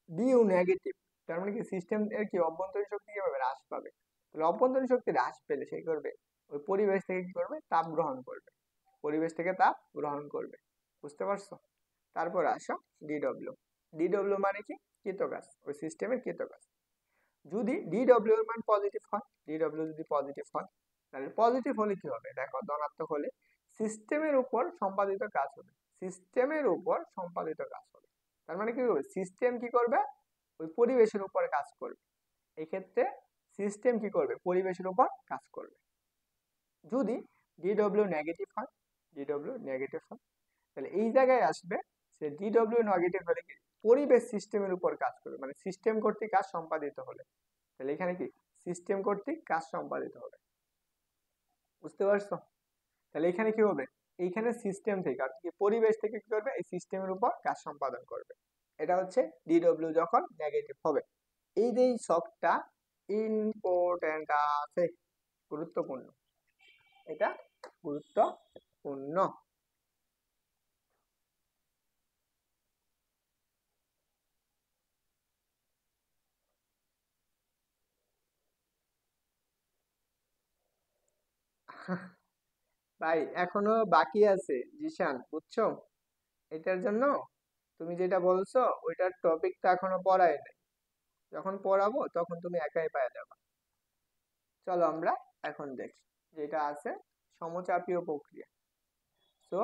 ডিইউ নেগেটিভ, তার মানে কি সিস্টেম এর কি অভ্যন্তরীণ শক্তি কি পাবে? হ্রাস পাবে। তাহলে অভ্যন্তরীণ শক্তি হ্রাস পেলে সে কি করবে? ওই পরিবেশ থেকে কি করবে? তাপ গ্রহণ করবে। পরিবেশ থেকে তাপ গ্রহণ করবে। বুঝতে পারছো? তারপর আসো ডিডব্লিউ। ডিডব্লিউ মানে কি? কৃতকাজ, ওই সিস্টেমের কৃতকাজ। যদি ডিডব্লিউ এর মান পজিটিভ হয়, ডিডব্লিউ যদি পজিটিভ হয়, তাহলে পজিটিভ হলে কি হবে? দেখো, ধনাত্মক হলে সিস্টেমের উপর সম্পাদিত কাজ হবে। সিস্টেমের উপর সম্পাদিত কাজ হবে, তার মানে কি হবে? সিস্টেম কি করবে? ওই পরিবেশের উপর কাজ করবে। এই ক্ষেত্রে সিস্টেম কি করবে? পরিবেশের উপর কাজ করবে। যদি ডিডব্লিউ নেগেটিভ হয়, ডিডব্লিউ নেগেটিভ হয়, তাহলে এই জায়গায় আসবে সে ডিডব্লিউ নেগেটিভ হলে কি? পরিবেশ সিস্টেমের উপর কাজ করবে, মানে সিস্টেম কর্তৃক কাজ সম্পাদিত হলে। তাহলে এখানে কি? সিস্টেম কর্তৃক কাজ সম্পাদিত হবে। বুঝতে পারছো? তাহলে এখানে কি হবে? এইখানে সিস্টেম থেকে অর্থাৎ কি পরিবেশ থেকে কি করবে? এই সিস্টেমের উপর কাজ সম্পাদন করবে। এটা হচ্ছে ডিডব্লিউ যখন নেগেটিভ হবে। এই যে শখটা ইম্পর্টেন্ট আছে, গুরুত্বপূর্ণ, এটা গুরুত্বপূর্ণ। ভাই এখনো বাকি আছে জিশান, বুঝছো? এটার জন্য তুমি যেটা বলছো ওইটার টপিকটা এখনো পড়াই নাই, যখন পড়াবো তখন তুমি একাই পায়ে যাবে। চলো আমরা এখন দেখি, যেটা আছে সমচাপীয় প্রক্রিয়া। তো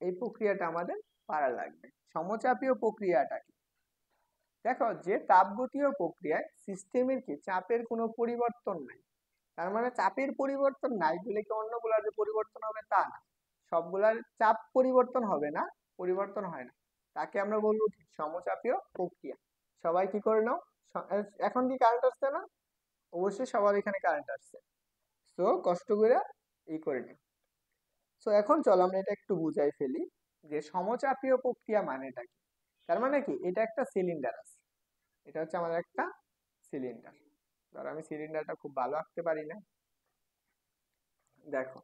এই প্রক্রিয়াটা আমাদের পারা লাগবে। সমচাপীয় প্রক্রিয়াটা কি? দেখো যে তাপগতীয় প্রক্রিয়ায় সিস্টেমের কি চাপের কোনো পরিবর্তন নাই, তার মানে চাপের পরিবর্তন নাই বলে কি অন্যগুলার যে পরিবর্তন হবে তা না, সবগুলার চাপ পরিবর্তন হবে না, পরিবর্তন হয় না, তাকে আমরা বলবো কি সমচাপীয় প্রক্রিয়া। সবাই কি করে নাও, এখন কি কারেন্ট আসছে না? অবশ্যই সবার এখানে কারেন্ট আসছে। তো কষ্ট করে করে নিই। তো এখন চলো আমরা এটা একটু বুঝাই ফেলি যে সমচাপীয় প্রক্রিয়া মানেটা কি। তার মানে কি, এটা একটা সিলিন্ডার আছে, এটা হচ্ছে আমাদের একটা সিলিন্ডার। ধরো আমি সিলিন্ডারটা খুব ভালো আঁকতে পারি না, দেখো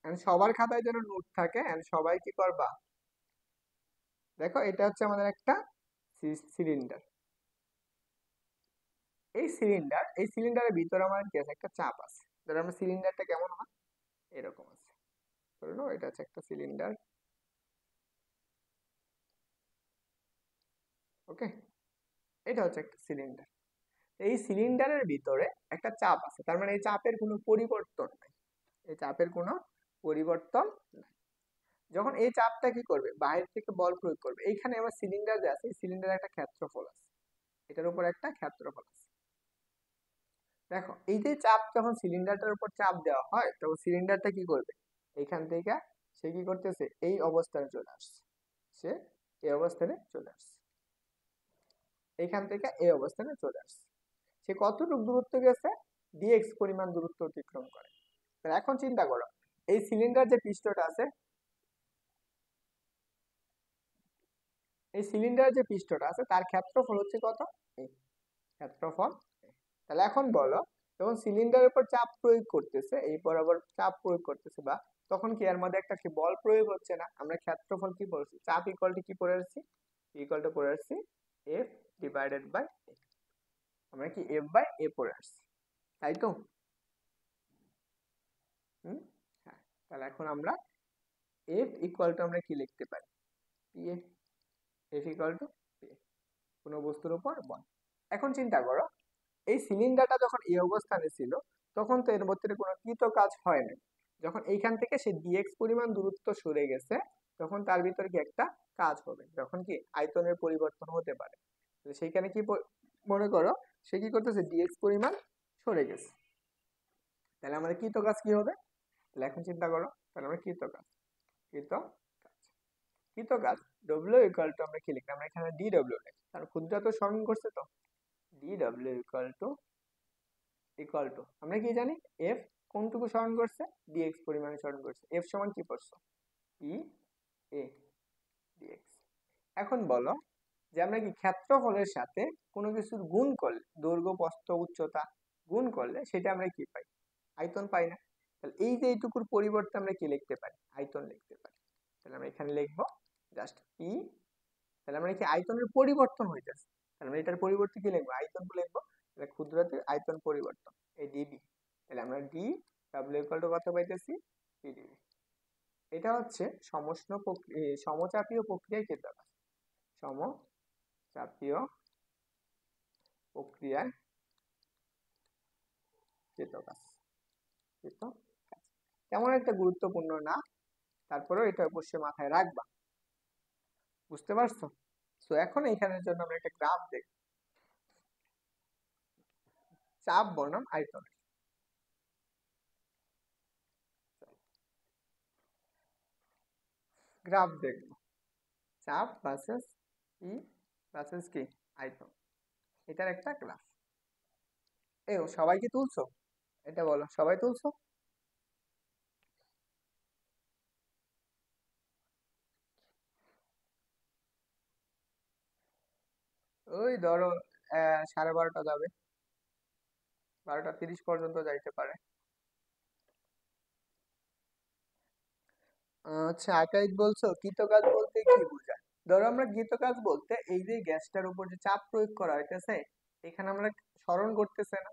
and সবার খাতায় যেন নোট থাকে and সবাই কি করবা, দেখো এটা হচ্ছে আমাদের একটা সিলিন্ডার। এই সিলিন্ডারের ভিতরে আমাদের কি আছে, একটা চাপ আছে। ধরো আমরা সিলিন্ডারটা কেমন হয়, এরকম আছে, ধরে নাও এটা হচ্ছে একটা সিলিন্ডার। ওকে, এটা হচ্ছে একটা সিলিন্ডার। এই সিলিন্ডারের ভিতরে একটা চাপ আছে, তার মানে এই চাপের কোনো পরিবর্তন নাই, এই চাপের কোনো পরিবর্তন নাই। যখন এই চাপটা কি করবে, বাইরে থেকে বল প্রয়োগ করবে, এইখানে আবার সিলিন্ডার যে আছে, এই সিলিন্ডারে একটা ক্ষেত্রফল আছে, এটার উপর একটা ক্ষেত্রফল আছে। দেখো এই যে চাপ, যখন সিলিন্ডারটার উপর চাপ দেওয়া হয় তখন সিলিন্ডারটা কি করবে, এইখান থেকে সে কি করতেছে, এই অবস্থানে চলে আসছে, সে এই অবস্থানে চলে আসছে, এইখান থেকে এই অবস্থানে চলে আসছে। সে কতটুকু দূরত্ব গেছে, ডিএক্স পরিমাণ দূরত্ব অতিক্রম করে। তাহলে এখন চিন্তা করো, এই সিলিন্ডার যে পৃষ্ঠটা আছে, এই সিলিন্ডার যে পৃষ্ঠটা আছে তার ক্ষেত্রফল হচ্ছে কত, এই ক্ষেত্রফল। তাহলে এখন বলো, যখন সিলিন্ডারের উপর চাপ প্রয়োগ করতেছে, এই বরাবর চাপ প্রয়োগ করতেছে, বা তখন কি এর মধ্যে একটা কি বল প্রয়োগ হচ্ছে না, আমরা ক্ষেত্রফল কি বলছি, চাপ ইকুয়াল টু কি পড়ে আসছি, ইকুয়াল টু পড়ে আসছি এফ ডিভাইডেড বাই এ, আমরা কি এফ বাই এ পড়ে আসছি, তাই তো? হুম, হ্যাঁ। তাহলে এখন আমরা এফ ইকুয়াল টু আমরা কি লিখতে পারি, P A, F equal to P A, কোনো বস্তুর উপর বল। এখন চিন্তা করো, এই সিলিন্ডারটা যখন এই অবস্থানে ছিল তখন তো এর মধ্যে কোনো কৃত কাজ হয় না, যখন এইখান থেকে সে ডিএক্স পরিমাণ দূরত্ব সরে গেছে তখন তার ভিতরে কি একটা কাজ হবে, যখন কি আয়তনের পরিবর্তন হতে পারে। তো সেইখানে কি মনে করো, সে কি করতেছে, ডিএক্স পরিমাণ সরে গেছে, তাহলে আমাদের কৃত কাজ কি হবে, তাহলে এখন চিন্তা করো, তাহলে আমরা কৃত কাজ, কৃত কাজ, কৃত কাজ ডব্লিউ ইকুয়াল টু আমরা কি লিখি, আমরা এখানে ডি ডব্লিউ লিখি, কারণ ক্ষুদ্রতা স্মরণ করছে তো, ডি ডব্লিউ ইকুয়াল টু আমরা কি জানি, এফ কোনটুকু স্মরণ করছে, ডিএক্স পরিমাণে স্মরণ করছে, এফ সমান কি পড়ছো, ই এ ডিএক্স। এখন বলো যে আমরা কি ক্ষেত্রফলের সাথে কোনো কিছুর গুণ করলে, দৈর্ঘ্য প্রস্থ উচ্চতা গুণ করলে সেটা আমরা কি পাই, আয়তন পাই না? তাহলে এই যে এইটুকুর পরিবর্তে আমরা কি লিখতে পারি, আয়তন লিখতে পারি। তাহলে আমরা এখানে লিখবো জাস্ট ই, তাহলে আমরা কি আয়তনের পরিবর্তন হইতেছে, তাহলে আমরা এটার পরিবর্তে কি লিখবো, আয়তন লিখবো, তাহলে ক্ষুদ্রতার আয়তন পরিবর্তন, এই ডিবি, তাহলে আমরা ডি ডাব্লিউ ইকুয়াল টু কত পাইতেছি, পিডিবি। এটা হচ্ছে সমচাপীয় প্রক্রিয়ায় কৃত কাজ, সমচাপীয় প্রক্রিয়ায় কৃত কাজ, কৃত কাজ তেমন একটা গুরুত্বপূর্ণ না, তারপরেও এটা অবশ্যই মাথায় রাখবা, বুঝতে পারছো? তো এখন এইখানের জন্য আমরা একটা গ্রাফ দেখব, চাপ বনাম আয়তন, গ্রাফ দেখবো, চাপ ভার্সেস ই ভার্সেস কি আয়তন, এটার একটা গ্রাফ। সবাই কি তুলছো, এটা বলো, সবাই তুলছো? ওই ধরো 12:30 যাবে, 12:30 পর্যন্ত যাইতে পারে। আচ্ছা আকাইদ বলছো কৃতকাজ বলতে কি বোঝায়, ধরো আমরা কৃতকাজ বলতে এই যে গ্যাসটার উপর যে চাপ প্রয়োগ করা হইতেছে, এখানে আমরা স্মরণ করতেছে না,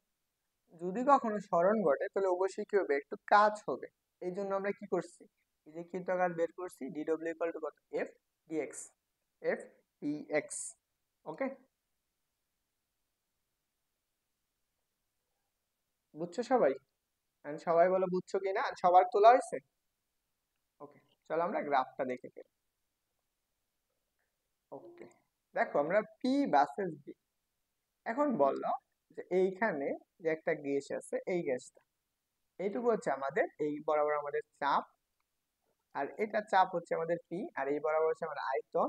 যদি কখনো স্মরণ ঘটে তাহলে অবশ্যই কি হবে, একটু কাজ হবে। এই জন্য আমরা কি করছি, এই যে কৃতকাজ বের করছি, ডিডব্লিউ ইকুয়াল টু কত, এফ ডিএক্স, এফ ডিএক্স। ওকে, বুঝছো সবাই? And সবাই বলো বুঝছো কিনা, and সবার তোলা হয়েছে? ওকে, চলো আমরা গ্রাফটা দেখে ফেলি। ওকে, দেখো আমরা পি ভার্সেস বি, এখন বললো যে এইখানে যে একটা গ্যাস আছে, এই গ্যাসটা এইটুকু হচ্ছে আমাদের এই বরাবর আমাদের চাপ, আর এটা চাপ হচ্ছে আমাদের পি, আর এই বরাবর হচ্ছে আমাদের আয়তন,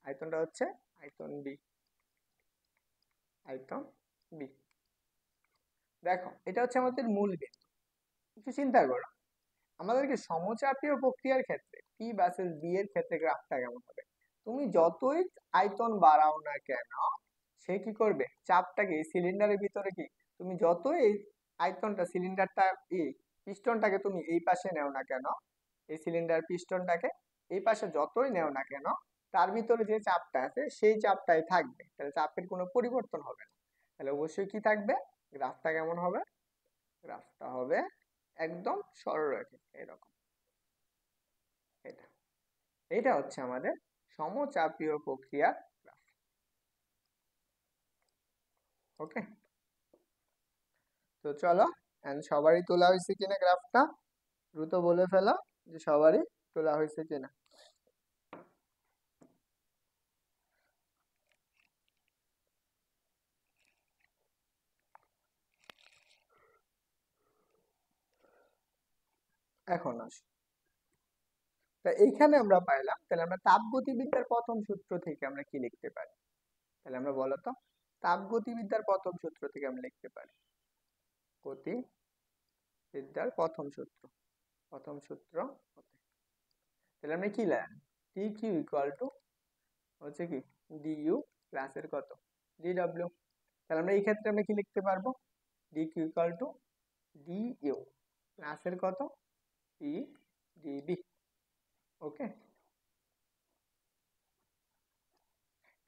আয়তনটা হচ্ছে আয়তন বি, আয়তন বি। দেখো এটা হচ্ছে আমাদের মূল বিন্দু। একটু চিন্তা করো, আমাদেরকে সমচাপীয় প্রক্রিয়ার ক্ষেত্রে পি ভার্সেস বি এর ক্ষেত্রে গ্রাফটা কেমন হবে? তুমি যতই আয়তন বাড়াও না কেন, সে কি করবে, চাপটাকে এই সিলিন্ডারের ভিতরে কি, তুমি যতই এই আয়তনটা সিলিন্ডারটা পিস্টনটাকে তুমি এই পাশে নেও না কেন, এই সিলিন্ডার পিস্টনটাকে এই পাশে যতই নেও না কেন, তার ভিতরে যে চাপটা আছে সেই চাপটাই থাকবে, তাহলে চাপের কোনো পরিবর্তন হবে না। তাহলে অবশ্যই কি থাকবে, গ্রাফটা কেমন হবে, গ্রাফটা হবে একদম সরলরেখা এরকম। এটা এটা হচ্ছে আমাদের সমচাপীয় প্রক্রিয়ার গ্রাফ। ওকে, তো চলো সবারই তোলা হয়েছে কিনা গ্রাফটা, দ্রুত বলে ফেলো যে সবারই তোলা হয়েছে কিনা। এখন আসো, তা এইখানে আমরা পাইলাম, তাহলে আমরা তাপগতিবিদ্যার প্রথম সূত্র থেকে আমরা কি লিখতে পারি? তাহলে আমরা বলো তো, তাপগতিবিদ্যার প্রথম সূত্র থেকে আমরা লিখতে পারি, গতিবিদ্যার প্রথম সূত্র, প্রথম সূত্র হতে, তাহলে আমরা কি লিখলাম, টি কিউ ইকুয়াল টু হচ্ছে কি ডিইউ প্লাস এর কত ডিডব্লিউ। তাহলে আমরা এই ক্ষেত্রে আমরা কি লিখতে পারবো, D Q equal to D U plus এর কত ই ডিবি। ওকে,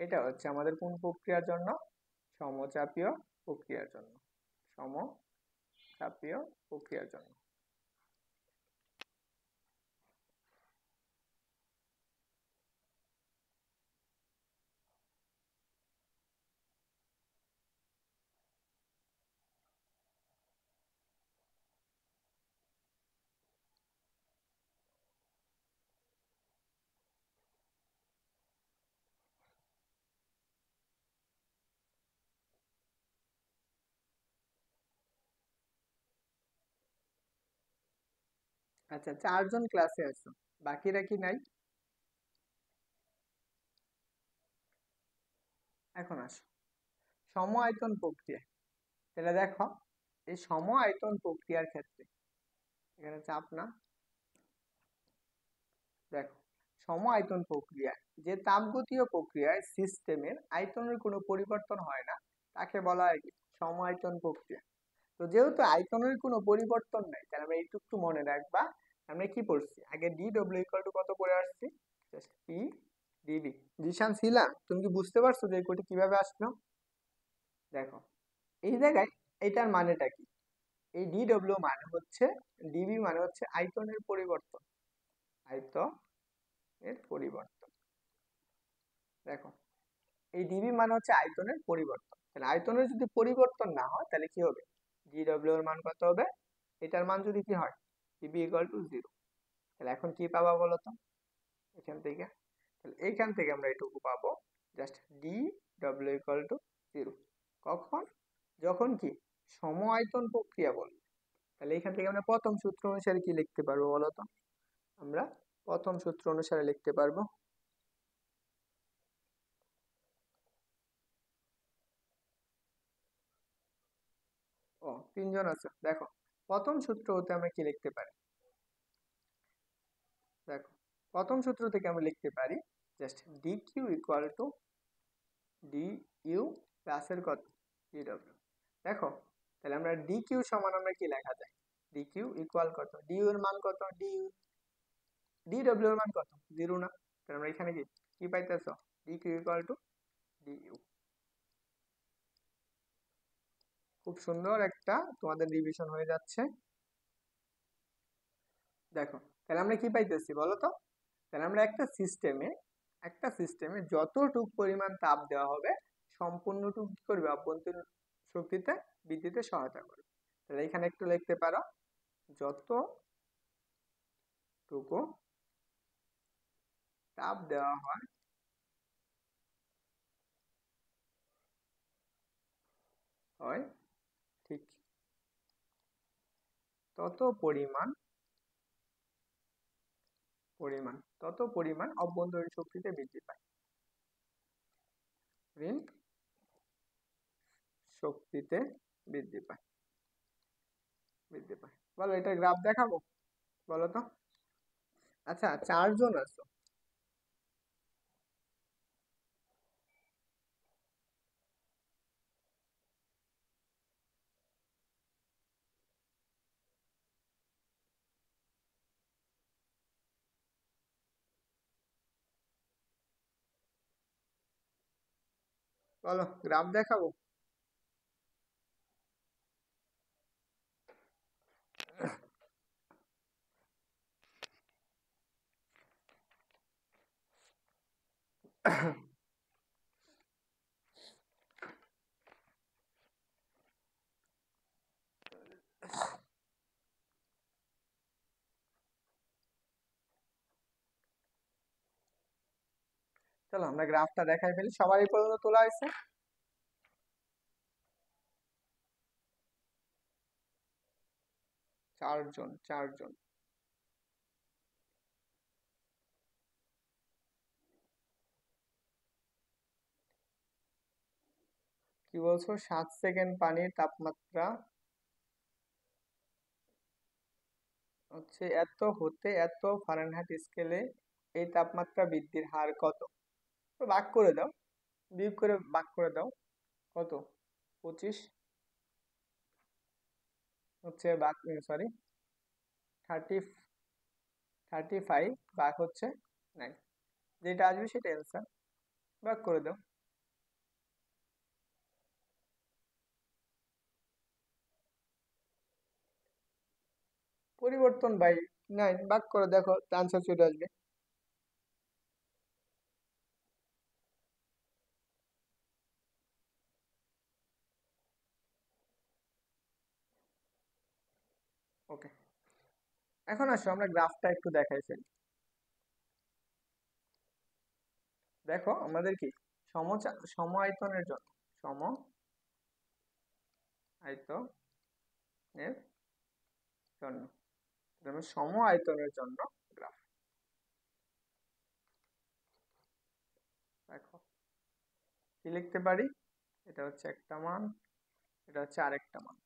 এটা হচ্ছে আমাদের কোন প্রক্রিয়ার জন্য, সমচাপীয় প্রক্রিয়ার জন্য, সমচাপীয় প্রক্রিয়ার জন্য। আচ্ছা, চারজন ক্লাসে আছো, বাকিরা কি নাই? এখন আসো সম আয়তন প্রক্রিয়া, তাহলে দেখো এই সম আয়তন প্রক্রিয়ার ক্ষেত্রে এখানে চাপ না, দেখো সম আয়তন প্রক্রিয়া, যে তাপগতীয় প্রক্রিয়ায় সিস্টেমের আয়তনের কোনো পরিবর্তন হয় না, তাকে বলা হয় কি সম আয়তন প্রক্রিয়া। তো যেহেতু আয়তনের কোনো পরিবর্তন নাই, তাহলে আমরা এইটুকু মনে রাখবা, আমরা কি পড়ছি আগে, ডি ডব্লিউ ইকুয়াল টু কত করে আসছি, জাস্ট পি ডিবি। জিশান ছিলাম, তুমি কি বুঝতে পারছো যে এই কোটি কিভাবে আসলো? দেখো এই জায়গায় এটার মানেটা কি, এই ডি ডব্লিউ মানে হচ্ছে, ডিবি মানে হচ্ছে আয়তনের পরিবর্তন, আয়তনের পরিবর্তন। দেখো এই ডিবি মানে হচ্ছে আয়তনের পরিবর্তন, তাহলে আয়তনের যদি পরিবর্তন না হয় তাহলে কি হবে, ডি ডব্লিউ এর মান কত হবে, এটার মান যদি কি হয় ডিবি ইকুয়াল টু 0, তাহলে এখন কি পাবা বলো তো, এখান থেকে, তাহলে এইখান থেকে আমরা এটুকু পাবো, just D W equal to 0। কখন, যখন কি সম আয়তন প্রক্রিয়া বলবো। তাহলে এখান থেকে আমরা প্রথম সূত্র অনুসারে কি লিখতে পারবো বলো তো, আমরা প্রথম সূত্র অনুসারে লিখতে পারবো, ও তিনজন আছে, দেখো প্রথম সূত্র হতে আমরা কি লিখতে পারি, দেখো প্রথম সূত্র থেকে আমরা লিখতে পারি just D Q equal to D U plus এর কত ডি ডব্লিউ। দেখো তাহলে আমরা ডি কিউ সমান আমরা কি লেখা যায়, ডি কিউ ইকুয়াল কত, ডি ইউ এর মান কত, ডি ইউ, ডি ডব্লিউ এর মান কত 0 না, তাহলে আমরা এখানে কি কি পাইতেছো, D Q equal to D U. খুব সুন্দর একটা তোমাদের রিভিশন হয়ে যাচ্ছে। দেখো তাহলে আমরা কি পাইতেছি বলো তো, তাহলে আমরা একটা সিস্টেমে যতটুক পরিমাণ তাপ দেওয়া হবে সম্পূর্ণটুক কি করবে, অভ্যন্তরীণ শক্তিতে বৃদ্ধিতে সহায়তা করবে। তাহলে এখানে একটু লিখতে পারো, যতটুকু তাপ দেওয়া হয় হয় ঠিক তত পরিমাণ তত পরিমাণ অভ্যন্তরীণ শক্তিতে বৃদ্ধি পায়। ঋণ শক্তিতে বৃদ্ধি পায় বলো, এটা গ্রাফ দেখাবো? বলো তো। আচ্ছা, 4 জন আছো। বলো, গ্রাফ দেখাবো? চলো আমরা গ্রাফটা দেখাই ফেলি। সবার এই পর্যন্ত তোলা হয়েছে? চারজন। কি বলছো? 7 সেকেন্ড পানির তাপমাত্রা হচ্ছে এত হতে এত ফারেনহাইট স্কেলে এই তাপমাত্রা বৃদ্ধির হার কত? তো ভাগ করে দাও, বিয়োগ করে ভাগ করে দাও। কত? 25 হচ্ছে ভাগ, সরি, 35 ভাগ হচ্ছে 9। যেটা আসবে সেটা অ্যান্সার। ভাগ করে দাও। পরিবর্তন বাই 9 ভাগ করে দেখো, আনসার চলে আসবে। ওকে, এখন আসো আমরা গ্রাফটা একটু দেখাই ফেলি। দেখো আমাদের কি সম আয়তনের জন্য, সম আয়তনের জন্য, সম আয়তনের জন্য গ্রাফ। দেখো কি লিখতে পারি? এটা হচ্ছে একটা মান, এটা হচ্ছে আরেকটা মান।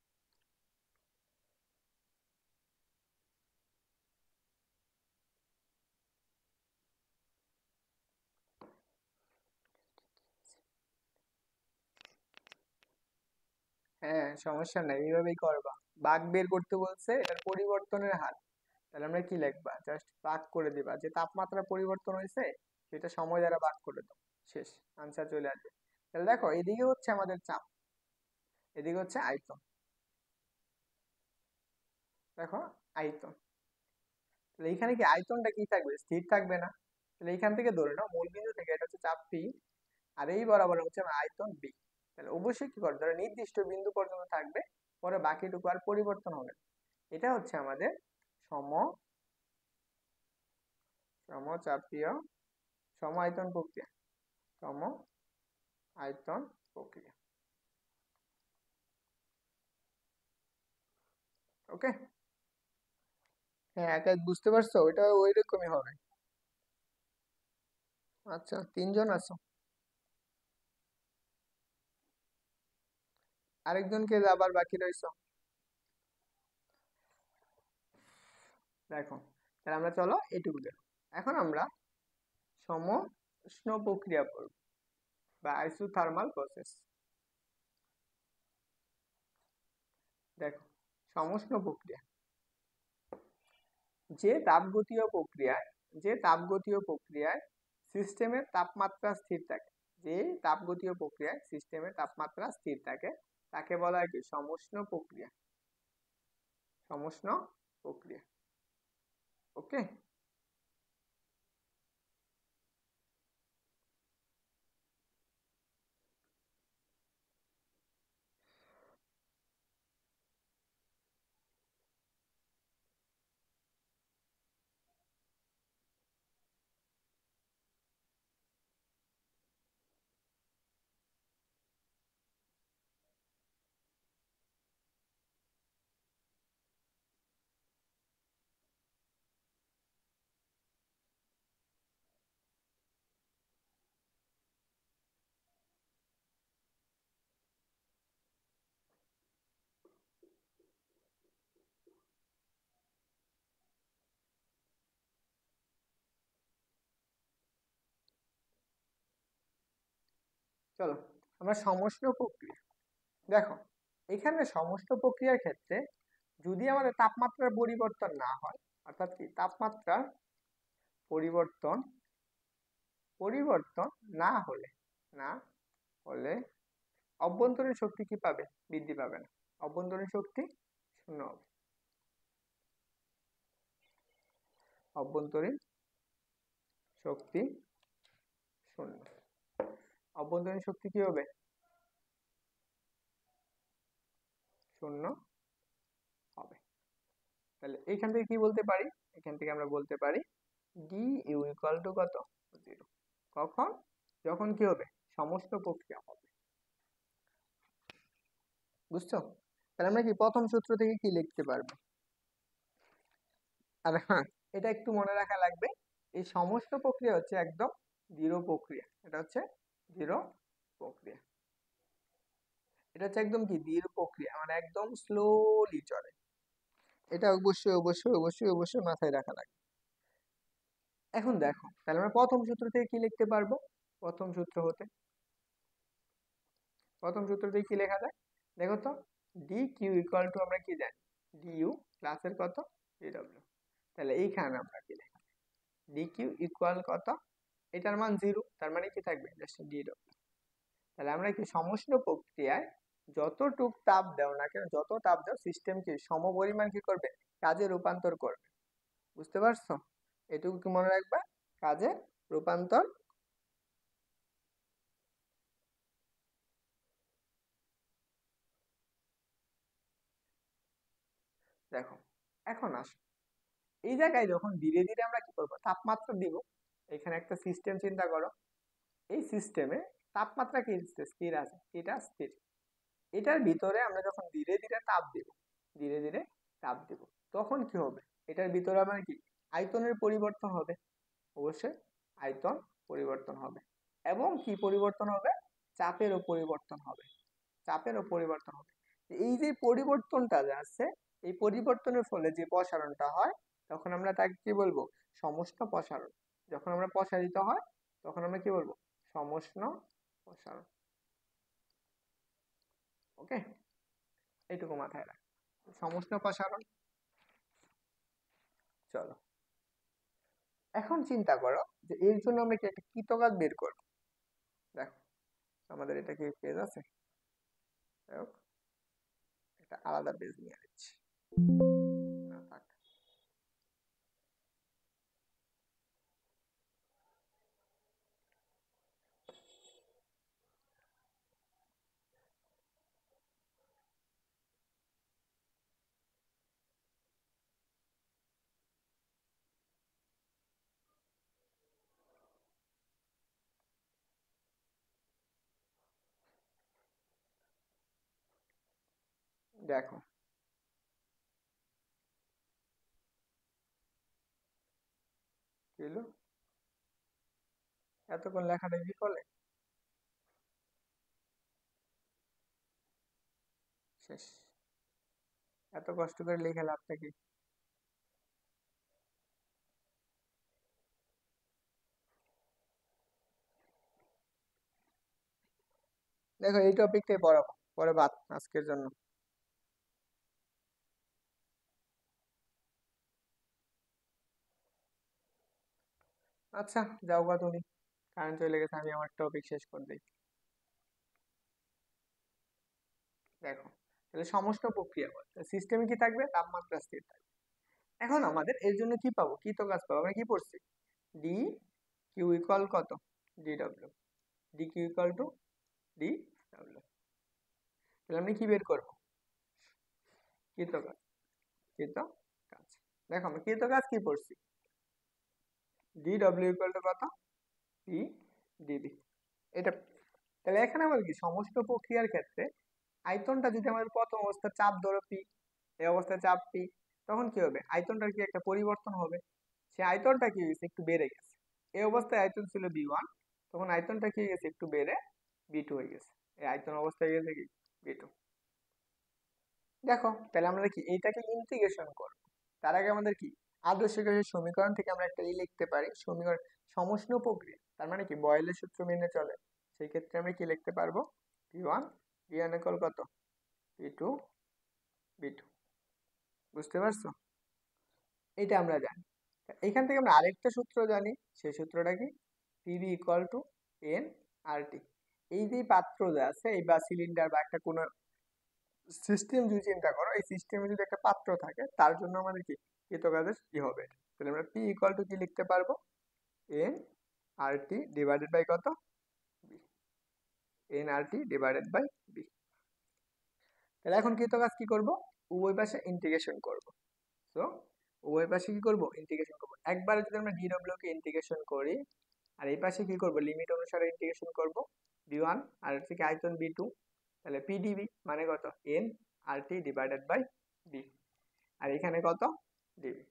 হ্যাঁ, সমস্যা নাই, এইভাবেই করবা। ভাগ বের করতে বলছে, এটার পরিবর্তনের হার। তাহলে আমরা কি লিখবা? জাস্ট ভাগ করে দিবা, যে তাপমাত্রা পরিবর্তন হয়েছে সেটা সময় দ্বারা ভাগ করে দাও, শেষ, আনসার চলে আসবে। তাহলে দেখো এদিকে হচ্ছে আমাদের চাপ, এদিকে হচ্ছে আয়তন। দেখো আয়তন, তাহলে এইখানে কি আয়তনটা কি থাকবে? স্থির থাকবে না? তাহলে এইখান থেকে ধরে নাও মূল বিন্দু থেকে এটা হচ্ছে চাপ পি, আর এই বরাবর হচ্ছে আমার আয়তন বি। তাহলে অবশ্যই কি করতে হবে? নির্দিষ্ট বিন্দু পর্যন্ত থাকবে, পরে বাকিটুকু আর পরিবর্তন হবে না। এটা হচ্ছে আমাদের সম সমচাপীয় সম আয়তন প্রক্রিয়া। সম আয়তন প্রক্রিয়া। ওকে, হ্যাঁ একা বুঝতে পারছো? ওইটা ওই রকমই হবে। আচ্ছা, 3 জন আছো। আরেকজনকে আবার বাকি রইছো। দেখো, তাহলে আমরা চলো এটুকু দেখো। এখন আমরা সম উষ্ণ প্রক্রিয়া করব, বা আইসোথার্মাল প্রসেস। দেখো, সমুষ্ণ প্রক্রিয়া, যে তাপগতীয় প্রক্রিয়ায় সিস্টেমের তাপমাত্রা স্থির থাকে, যে তাপগতীয় প্রক্রিয়ায় সিস্টেমের তাপমাত্রা স্থির থাকে, তাকে বলা হয় কি? সমুষ্ণ প্রক্রিয়া। সমুষ্ণ প্রক্রিয়া। ওকে, চলো আমরা সমস্ত প্রক্রিয়া দেখো, এখানে সমস্ত প্রক্রিয়ার ক্ষেত্রে যদি আমাদের তাপমাত্রার পরিবর্তন না হয়, অর্থাৎ কি তাপমাত্রার পরিবর্তন পরিবর্তন না হলে না হলে অভ্যন্তরীণ শক্তি কি পাবে? বৃদ্ধি পাবে না, অভ্যন্তরীণ শক্তি শূন্য হবে। অভ্যন্তরীণ শক্তি শূন্য, অভ্যন্তরীণ শক্তি কি হবে? শূন্য হবে। তাহলে এখান থেকে কি বলতে পারি? এখান থেকে আমরা বলতে পারি ডি ইউ ইকুয়াল টু কত? 0। কখন? যখন কি হবে? সমস্ত প্রক্রিয়া হবে। বুঝছো? তাহলে আমরা কি প্রথম সূত্র থেকে কি লিখতে পারবো? আর হ্যাঁ, এটা একটু মনে রাখা লাগবে, এই সমস্ত প্রক্রিয়া হচ্ছে একদম দৃঢ় প্রক্রিয়া। এটা হচ্ছে দৃঢ় প্রক্রিয়া, এটা হচ্ছে একদম কি দৃঢ় প্রক্রিয়া, মানে একদম স্লোলি চলে। এটা অবশ্যই অবশ্যই অবশ্যই অবশ্যই মাথায় রাখা লাগবে। এখন দেখো, তাহলে আমরা প্রথম সূত্র থেকে কি লিখতে পারবো? প্রথম সূত্র থেকে কি লেখা যায় দেখো তো, ডি কিউ ইকুয়াল টু আমরা কি জানি? ডি ইউ ক্লাসের কত? D W. তাহলে এইখানে আমরা কি লিখি? ডি কিউ ইকুয়াল কত? এটার মান 0, তার মানে কি থাকবে? Just D W. তাহলে আমরা কি সমস্ত প্রক্রিয়ায় যতটুক তাপ দাও না কেন, যত তাপ দাও সিস্টেম কি সমপরিমাণ কি করবে? কাজে রূপান্তর করবে। বুঝতে পারছো? এটুকু কি মনে রাখবা? কাজে রূপান্তর। দেখো এখন আসো, এই জায়গায় যখন ধীরে ধীরে আমরা কি করবো? তাপমাত্রা দিব। এখানে একটা সিস্টেম চিন্তা করো, এই সিস্টেমে তাপমাত্রা কি স্থির আছে, এটা স্থির। এটার ভিতরে আমরা যখন ধীরে ধীরে তাপ দিব, ধীরে ধীরে তাপ দিব, তখন কি হবে? এটার ভিতরে আমার কি আয়তনের পরিবর্তন হবে? অবশ্যই আয়তন পরিবর্তন হবে। এবং কি পরিবর্তন হবে? চাপেরও পরিবর্তন হবে। চাপেরও পরিবর্তন হবে। এই যে পরিবর্তনটা যে আছে, এই পরিবর্তনের ফলে যে প্রসারণটা হয়, তখন আমরা তাকে কি বলবো? সমষ্ণ প্রসারণ। যখন আমরা প্রসারিত হয়, তখন আমরা কি বলবো? সমষ্ণ প্রসারণ। ওকে, এইটুকু মাথায় রাখ, সমষ্ণ প্রসারণ। চলো এখন চিন্তা করো যে এর জন্য আমরা কি একটা কৃতকাজ বের করবো। দেখো আমাদের এটা কি পেজ আছে? একটা আলাদা পেজ নিয়ে নিচ্ছি। না থাক। দেখো কি হলো, এতক্ষণ লেখাটা কি করলে? শেষ। এত কষ্ট করে লিখে লাভটা কি? দেখো এই টপিকটাই পড়াবো, পরে বাদ আজকের জন্য। আচ্ছা যাও গা তুমি, কারেন্ট চলে গেছে, আমি আমার টপিক শেষ করে দিই। দেখো তাহলে সমস্ত প্রক্রিয়া বলতে সিস্টেমে কি থাকবে? তাপমাত্রা স্থির থাকবে। এখন আমাদের এর জন্য কি পাবো? কৃতকাজ পাবো। আমরা কি পড়ছি? ডি কিউ ইকুয়াল কত? D W. D Q equal to D W. তাহলে আমি কি বের করবো? কৃতকাজ। কৃতকাজ। দেখো আমরা কৃতকাজ কি পড়ছি? ডি ডব্লিউ ইকুয়াল টু কত? P DB. এটা তাহলে এখানে আমাদের কি সমস্ত প্রক্রিয়ার ক্ষেত্রে আয়তনটা যদি আমাদের প্রথম অবস্থার চাপ ধরো পি, এই অবস্থায় চাপ পি, তখন কি হবে? আয়তনটার কি একটা পরিবর্তন হবে। সে আয়তনটা কি হয়েছে? একটু বেড়ে গেছে। এই অবস্থায় আয়তন ছিল বি1, তখন আয়তনটা কি হয়ে গেছে? একটু বেড়ে বি2 হয়ে গেছে। এই আয়তন অবস্থায় গেছে কি বি2। দেখো তাহলে আমরা কি এইটাকে ইন্টিগ্রেশন করব। তার আগে আমাদের কি আদর্শ গ্যাসের সমীকরণ থেকে আমরা একটা লিখতে পারি, সমীকরণ সমষ্ণ প্রক্রিয়া, তার মানে কি বয়েলের সূত্র মেনে চলে। সেই ক্ষেত্রে আমরা কি লিখতে পারবো, v1 v1 ইকুয়াল কত, v2 v2। বুঝতে পারছো? এটা আমরা জানি। এখান থেকে আমরা আরেকটা সূত্র জানি, সেই সূত্রটা কি, PV equal to N R টি। এই যে পাত্র যে আছে, এই বা সিলিন্ডার বা একটা কোনো সিস্টেম যদি চিন্তা করো, এই সিস্টেমে যদি একটা পাত্র থাকে, তার জন্য আমাদের কি কৃতকাজের কি হবে, তাহলে আমরা পি ইকুয়াল টু কি লিখতে পারবো, N R T divided by কত, B. N R T divided by B. তাহলে এখন কৃতকাজ কি করব, উভয় পাশে ইন্টিগ্রেশন করব। সো উভয় পাশে কি করব, ইন্টিগ্রেশন করব। একবারে যদি আমরা ডিডব্লিউ কে ইন্টিগ্রেশন করি, আর এই পাশে কি করব, লিমিট অনুসারে ইন্টিগ্রেশন করব, বি1 আর থেকে আয়তন বি2, তাহলে পিডিবি মানে কত, N R T divided by B, আর এখানে কত, ডিবি।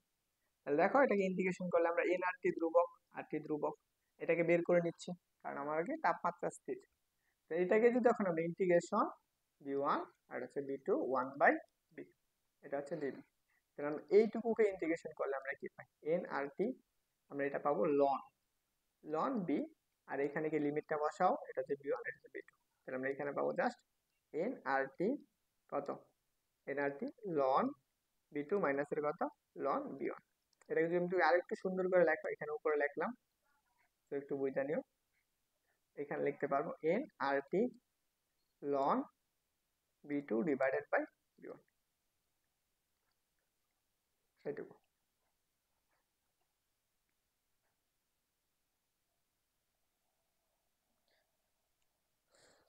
তাহলে দেখো এটাকে ইন্টিগ্রেশন করলে আমরা এন আর টি ধ্রুবক, আর টি ধ্রুবক, এটাকে বের করে নিচ্ছি, কারণ আমার আগে তাপমাত্রা স্থির। তো এটাকে যদি এখন আমরা ইন্টিগ্রেশন বি1 আর হচ্ছে বি2 ওয়ান বাই বি, এটা হচ্ছে ডিবি। তাহলে আমরা এইটুকুকে ইন্টিগ্রেশন করলে আমরা কি পাই, এন আর টি, আমরা এটা পাবো লন লন বি, আর এখানে কি লিমিটটা বসাও, এটা হচ্ছে বি1 এটা হচ্ছে বি2, তাহলে আমরা এখানে পাবো জাস্ট এন আর টি কত, এন আর টি লন বি2 মাইনাসের কত, লন বি1। এটাকে যদি তুমি আরেকটু সুন্দর করে লেখো, এখানে উপরে লিখলাম, তো একটু বুঝে নিও, এখানে লিখতে পারবো এন আর টি লন বি2 ডিভাইডেড বাই বি1, সেটুকু।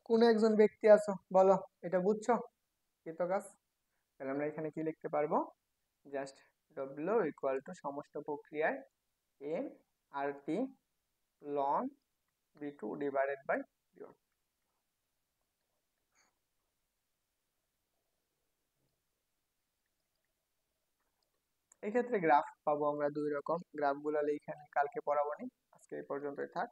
কোন একজন ব্যক্তি আছো বলো, এটা বুঝছো কৃতকাজ? তাহলে আমরা এখানে কি লিখতে পারবো, জাস্ট ডব্লিউ ইকুয়াল টু সমস্ত প্রক্রিয়ায় এন আর টি লন বি2 ডিভাইডেড বাই বি1। এক্ষেত্রে গ্রাফ পাবো আমরা দুই রকম, গ্রাফগুলো এখানে কালকে পড়াবো নি, আজকে এই পর্যন্তই থাক।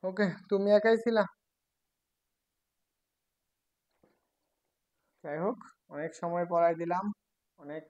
ওকে, তুমি একাই ছিলা? যাই হোক, অনেক সময় পড়াই দিলাম, অনেক